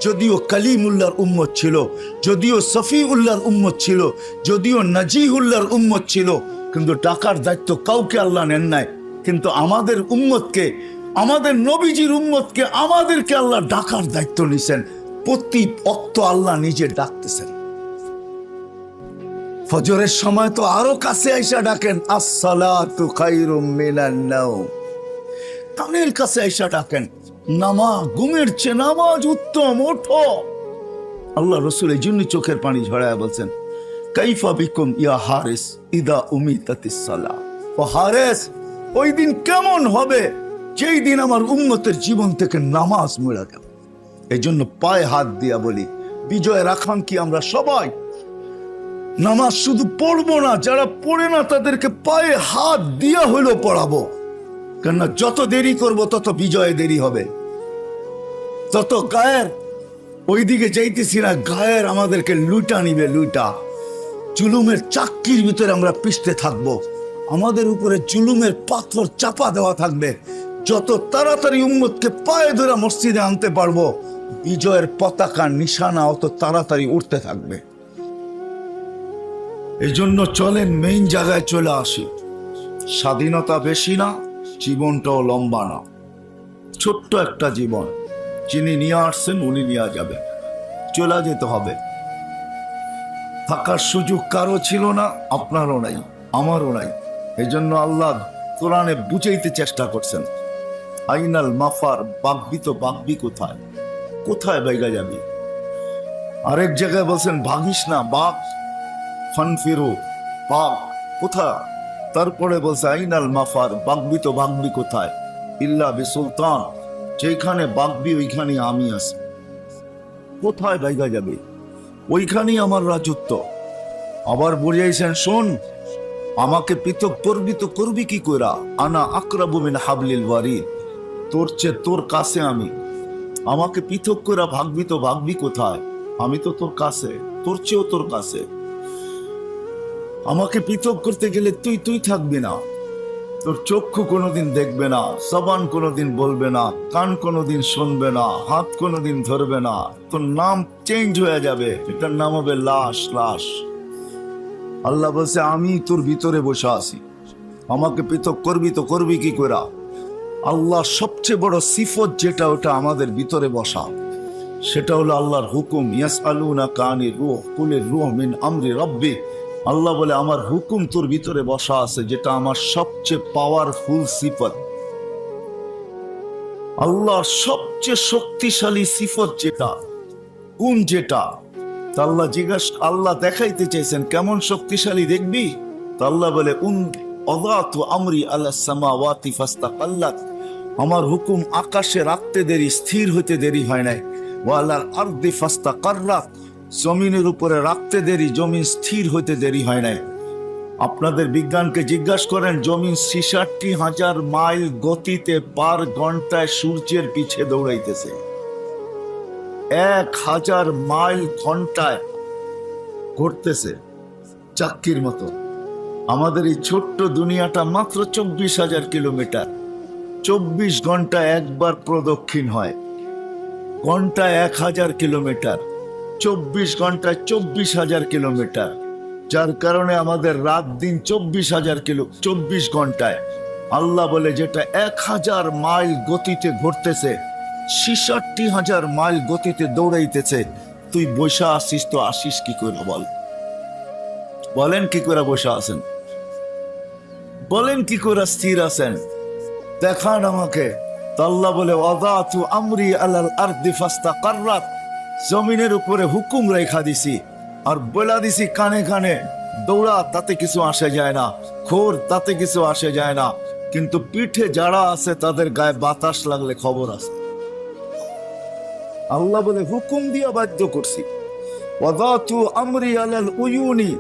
যদিও কালিমুল্লাহর উম্মত ছিল, যদিও সফিউল্লাহর উম্মত ছিল, যদিও নাজিহুল্লাহর উম্মত ছিল, কিন্তু ডাকার দায়িত্ব কাউকে আল্লাহ নেন নাই। কিন্তু আমাদের উম্মতকে, আমাদের নবীজির উম্মতকে, আমাদেরকে আল্লাহ ডাকার দায়িত্ব নিছেন। প্রতি অক্ত আল্লাহ নিজে ডাকতেছেন। ফজরের সময় তো আরো কাছে আইসা ডাকেন, আসসালাতু খায়রুম মিনান নাওম, কানের কাছে আইসা ডাকেন, নামাজ, ঘুমের চেয়ে নামাজ উত্তম, ওঠো। আল্লাহ রসুল এই জন্য চোখের পানি ঝরায় বলছেন, কাইফা বিকুম ইয়া হারিস ইদা উমিতাতিস সালাহ, ও হারিস, ওই দিন কেমন হবে যেই দিন আমার উম্মতের জীবন থেকে নামাজ মুড়া গেল। এই জন্য পায়ে হাত দিয়া বলি, বিজয়ের আকাঙ্ক্ষী আমরা সবাই। নামাজ শুধু পড়বো না, যারা পড়ে না তাদেরকে পায়ে হাত দিয়া হইলো পড়াবো। কেননা যত দেরি করব তত বিজয়ে দেরি হবে। তত গায়ের ওইদিকে যাইতেছি না, গায়ের আমাদেরকে লুটা নিবে, লুটা। জুলুমের চাক্কির ভিতরে আমরা পিষতে থাকবো, আমাদের উপরে জুলুমের পাথর চাপা দেওয়া থাকবে। যত তাড়াতাড়ি উম্মতকে পায়ে ধরে মসজিদে আনতে পারবো, বিজয়ের পতাকা নিশানা অত তাড়াতাড়ি উঠতে থাকবে। এই জন্য চলেন মেইন জায়গায় চলে আসি। স্বাধীনতা বেশি না, জীবনটাও লম্বা না, ছোট্ট একটা জীবন। যিনি নিয়ে আসছেন উনি নিয়ে যাবেন, চলে যেতে হবে। থাকার সুযোগ কারো ছিল না, আপনারও নাই, আমারও নাই। এই জন্য আল্লাহ কোরআনে বুঝাইতে চেষ্টা করছেন, আইনাল মাফার, বাগবি তো বাগবি কোথায়, কোথায় বাইগা যাবি। আরেক জায়গায় বলছেন, ভাগিস না, বাঘ ফানফিরু, বাঘ কোথায়। তারপরে বলছে, আইনাল মাফার, বাগবি তো বাগবি কোথায়, ইল্লা বি সুলতান, যেখানে বাগবি ওইখানে আমি আছি। কোথায় জায়গা যাবে? ওইখানেই আমার রাজত্ব। আবার বুঝাইছেন, শোন, আমাকে পৃথক করবি তো করবি কি কইরা? আনা আকরাবু মিন হাবলিল ওয়ারিদ, তোর চেয়ে তোর কাছে আমি। আমাকে পৃথক করে ভাগবি তো ভাগবি কোথায়? আমি তো তোর কাছে, তোর চেয়েও তোর কাছে। আমাকে পৃথক করতে গেলে তুই থাকবি না। তোর চক্ষু কোনোদিন দেখবে না, জবান কোনোদিন বলবে না, কান কোনোদিন শুনবে না, হাত কোনোদিন ধরবে না। তোর নাম চেঞ্জ হয়ে যাবে, এটার নাম হবে লাশ। লাশ। আল্লাহ বলছে, আমি তোর ভিতরে বসে আছি, আমাকে পৃথক করবি তো করবি কি করে? আল্লাহ সবচেয়ে বড় সিফত যেটা, ওটা আমাদের ভিতরে বসা। সেটা হলো আল্লাহর হুকুম। ইয়াসআলুনাকা আনির রূহ কুলির রূহ মিন আমরি রাব্বি। আল্লাহ বলে, আমার হুকুম তোর ভিতরে বসা আছে, যেটা আমার সবচেয়ে পাওয়ারফুল সিফত। আল্লাহর সবচেয়ে শক্তিশালী সিফত যেটা, গুণ যেটা। তা আল্লাহ দেখাইতে চাইছেন কেমন শক্তিশালী দেখবি। তা আল্লাহ বলে, আযাতু আমরি আলাস সামাওয়াতি ফাস্তাকাল্লাত। আমার হুকুম আকাশে রাখতে দেরি, স্থির হইতে দেরি হয় নাই। ওয়া আলাল আরদি ফাস্তাকাররাত, জমিনের উপরে রাখতে দেরি, জমিন স্থির হইতে দেরি হয় নাই। আপনাদের বিজ্ঞানকে জিজ্ঞাসা করেন, জমিন ৬৬,০০০ মাইল গতিতে পার ঘন্টায় সূর্যের পিছে দৌড়াইতেছে। ১,০০০ মাইল ঘন্টায় ঘুরতেছে চাক্কির মতো। আমাদের এই ছোট্ট দুনিয়াটা মাত্র ২৪,০০০ কিলোমিটার। ২৪ ঘন্টায় একবার প্রদক্ষিণ হয়। ঘন্টায় ১,০০০ কিলোমিটার, ২৪ ঘন্টায় ২৪,০০০ কিলোমিটার। যার কারণে আমাদের রাত দিন ২৪ ঘন্টায়। আল্লাহ বলে, যেটা ১,০০০ মাইল গতিতে ঘুরতেছে, ৬৬,০০০ মাইল গতিতে দৌড়াইতেছে, তুই বসে আসিস তো আসিস কি করে? বলেন কি করে বসে আছেন? বলেন কি করে স্থির আছেন? দেখান আমাকে। আল্লাহ বলে, ওয়াদাতু আমরি আলাল আরদি ফাস্তাকাররাত, জমিনের উপরে হুকুম রেখা দিছি আর বলা দিছি কানে কানে, দৌড়া, তাতে কিছু আসে যায় না, খোর, তাতে কিছু আসে যায় না। কিন্তু পিঠে যারা আছে তাদের গায়ে বাতাস লাগলে খবর আছে। আল্লাহ বলে, হুকুম দিয়া বাধ্য করছি। ওয়াদাতু আমরি আলাল উয়ুনি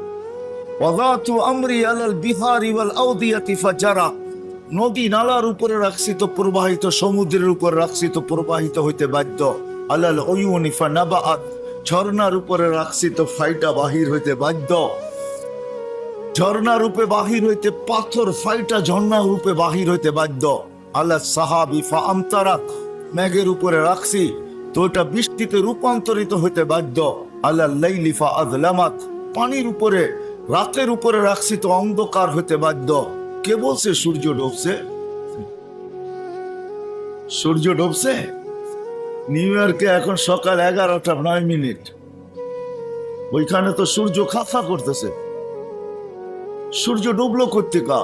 ওয়াদাতু আমরি আলাল বিহারি ওয়াল আওদিয়াতি ফাজারা। নদী নালার উপরে রাখছি তো প্রবাহিত, সমুদ্রের উপর রাখছি তো প্রবাহিত হইতে বাধ্য। আলাল উয়ুনি ফানাবাআত, ঝর্ণার উপরে রাখছি তো ফাইটা বাহির হইতে বাধ্য। ঝর্ণা রূপে বাহির হইতে, পাথর ফাইটা ঝর্ণা রূপে বাহির হইতে বাধ্য। আলা সাহাবি ফাআমতারাত, মেঘের উপরে রাখছি তো এটা বৃষ্টিতে রূপান্তরিত হইতে বাধ্য। আলাল লাইলি ফাআযলামাত, পানির উপরে, রাতের উপরে রাখছি তো অন্ধকার হইতে বাধ্য। কে বলছে সূর্য ডুবছে? সূর্য ডুবছে? নিউ ইয়র্কে এখন সকাল 11:09। ওইখানে তো সূর্য খাফা করতেছে। সূর্য ডুবলো কোত্থেকা?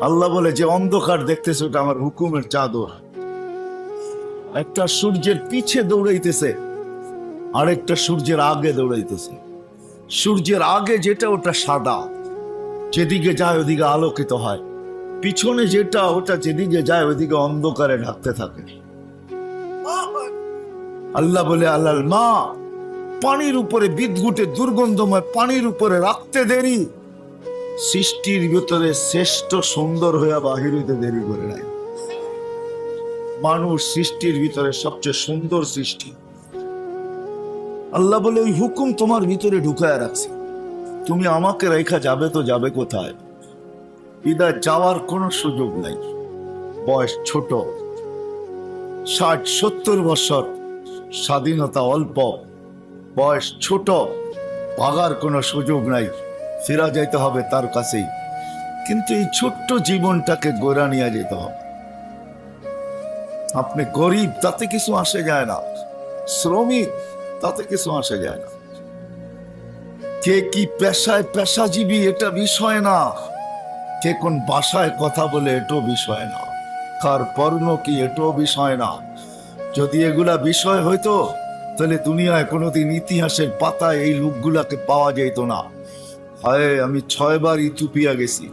আল্লাহ বলে, যে অন্ধকার দেখতেছে ওটা আমার হুকুমের চাদর। একটা সূর্যের পিছে দৌড়াইতেছে, আরেকটা সূর্যের আগে দৌড়াইতেছে। সূর্যের আগে যেটা, ওটা সাদা, যেদিকে যায় ওদিকে আলোকিত হয়। পিছনে যেটা, ওটা যেদিকে যায় ওদিকে অন্ধকারে ঢাকতে থাকে। আল্লাহ বলে, আল্লাহ মা, পানির উপরে বিদঘুটে দুর্গন্ধময় পানির উপরে রাখতে দেরি, সৃষ্টির ভিতরে শ্রেষ্ঠ সুন্দর হইয়া বাহির হইতে দেরি করে নাই। মানুষ সৃষ্টির ভিতরে সবচেয়ে সুন্দর সৃষ্টি। আল্লাহ বলে, ওই হুকুম তোমার ভিতরে ঢুকায় রাখছি, তুমি আমাকে রেখা যাবে তো যাবে কোথায়? বিদায় যাওয়ার কোনো সুযোগ নাই। বয়স ছোট, 60-70 বছর, স্বাধীনতা অল্প, বয়স ছোট, ভাগার কোনো সুযোগ নাই, ফেরা যাইতে হবে তার কাছেই। কিন্তু এই ছোট্ট জীবনটাকে গোড়া নিয়ে যেতে হবে। আপনি গরিব, তাতে কিছু আসে যায় না। শ্রমিক, তাতে কিছু আসে যায় না। কে কি পেশায় পেশাজীবী, এটা বিষয় না। কে কোন ভাষায় কথা বলে, এটাও বিষয় না। কার বর্ণ কি, এটাও বিষয় না। যদি এগুলা বিষয় হইতো, তাহলে দুনিয়ায় কোনোদিন ইতিহাসের পাতায় এই লোকগুলাকে পাওয়া যেত না। হায়, আমি 6 বার ইথিওপিয়া গেছি।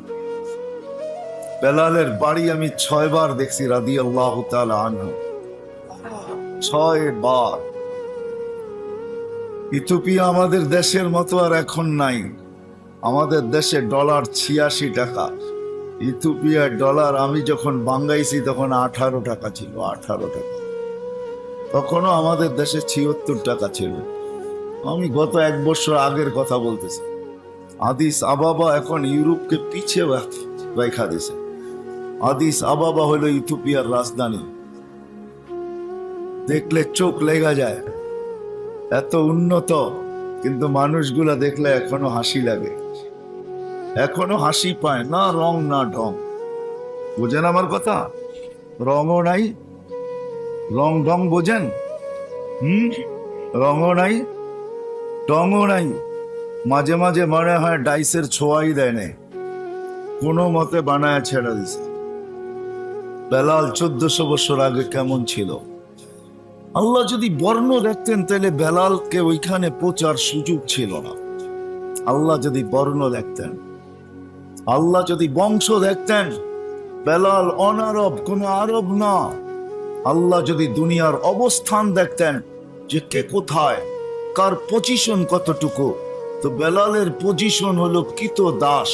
বেলালের বাড়ি আমি 6 বার দেখছি, রাদিয়াল্লাহু তাআলা আনহু। 6 বার। ইথিওপিয়া আমাদের দেশের মতো আর এখন নাই। আমাদের দেশে ডলার 86 টাকা, ইথিওপিয়ার ডলার আমি যখন বাঙ্গাইছি তখন 18 টাকা ছিল, 18 টাকা। তখনও আমাদের দেশে 76 টাকা ছিল। আমি গত 1 বছর আগের কথা বলতেছি। আদিস আবাবা এখন ইউরোপকে পিছিয়ে রেখা দিছে। আদিস আবাবা হলো ইথিওপিয়ার রাজধানী। দেখলে চোখ লেগে যায়, এত উন্নত, কিন্তু মানুষগুলা দেখলে এখনো হাসি লাগে, এখনো হাসি পায় না, রং না ঢং। বোঝেন আমার কথা? রঙও নাই, রং ঢং বোঝেন? রঙও নাই, ঢংও নাই। মাঝে মাঝে মনে হয় ডাইসের ছোঁয়াই দেয় নাই, কোনো মতে বানায় ছেড়ে দিছে। বেলাল 1400 বছর আগে কেমন ছিল? আল্লাহ যদি বর্ণ দেখতেন তাহলে বেলালকে ওইখানে পৌঁছার সুযোগ ছিল না। আল্লাহ যদি বর্ণ দেখতেন, আল্লাহ যদি বংশ দেখতেন, বেলাল অনারব, কোন আরব না। আল্লাহ যদি দুনিয়ার অবস্থান দেখতেন যে কে কোথায়, কার পজিশন কতটুকু, তো বেলালের পজিশন হলো কিতো দাস।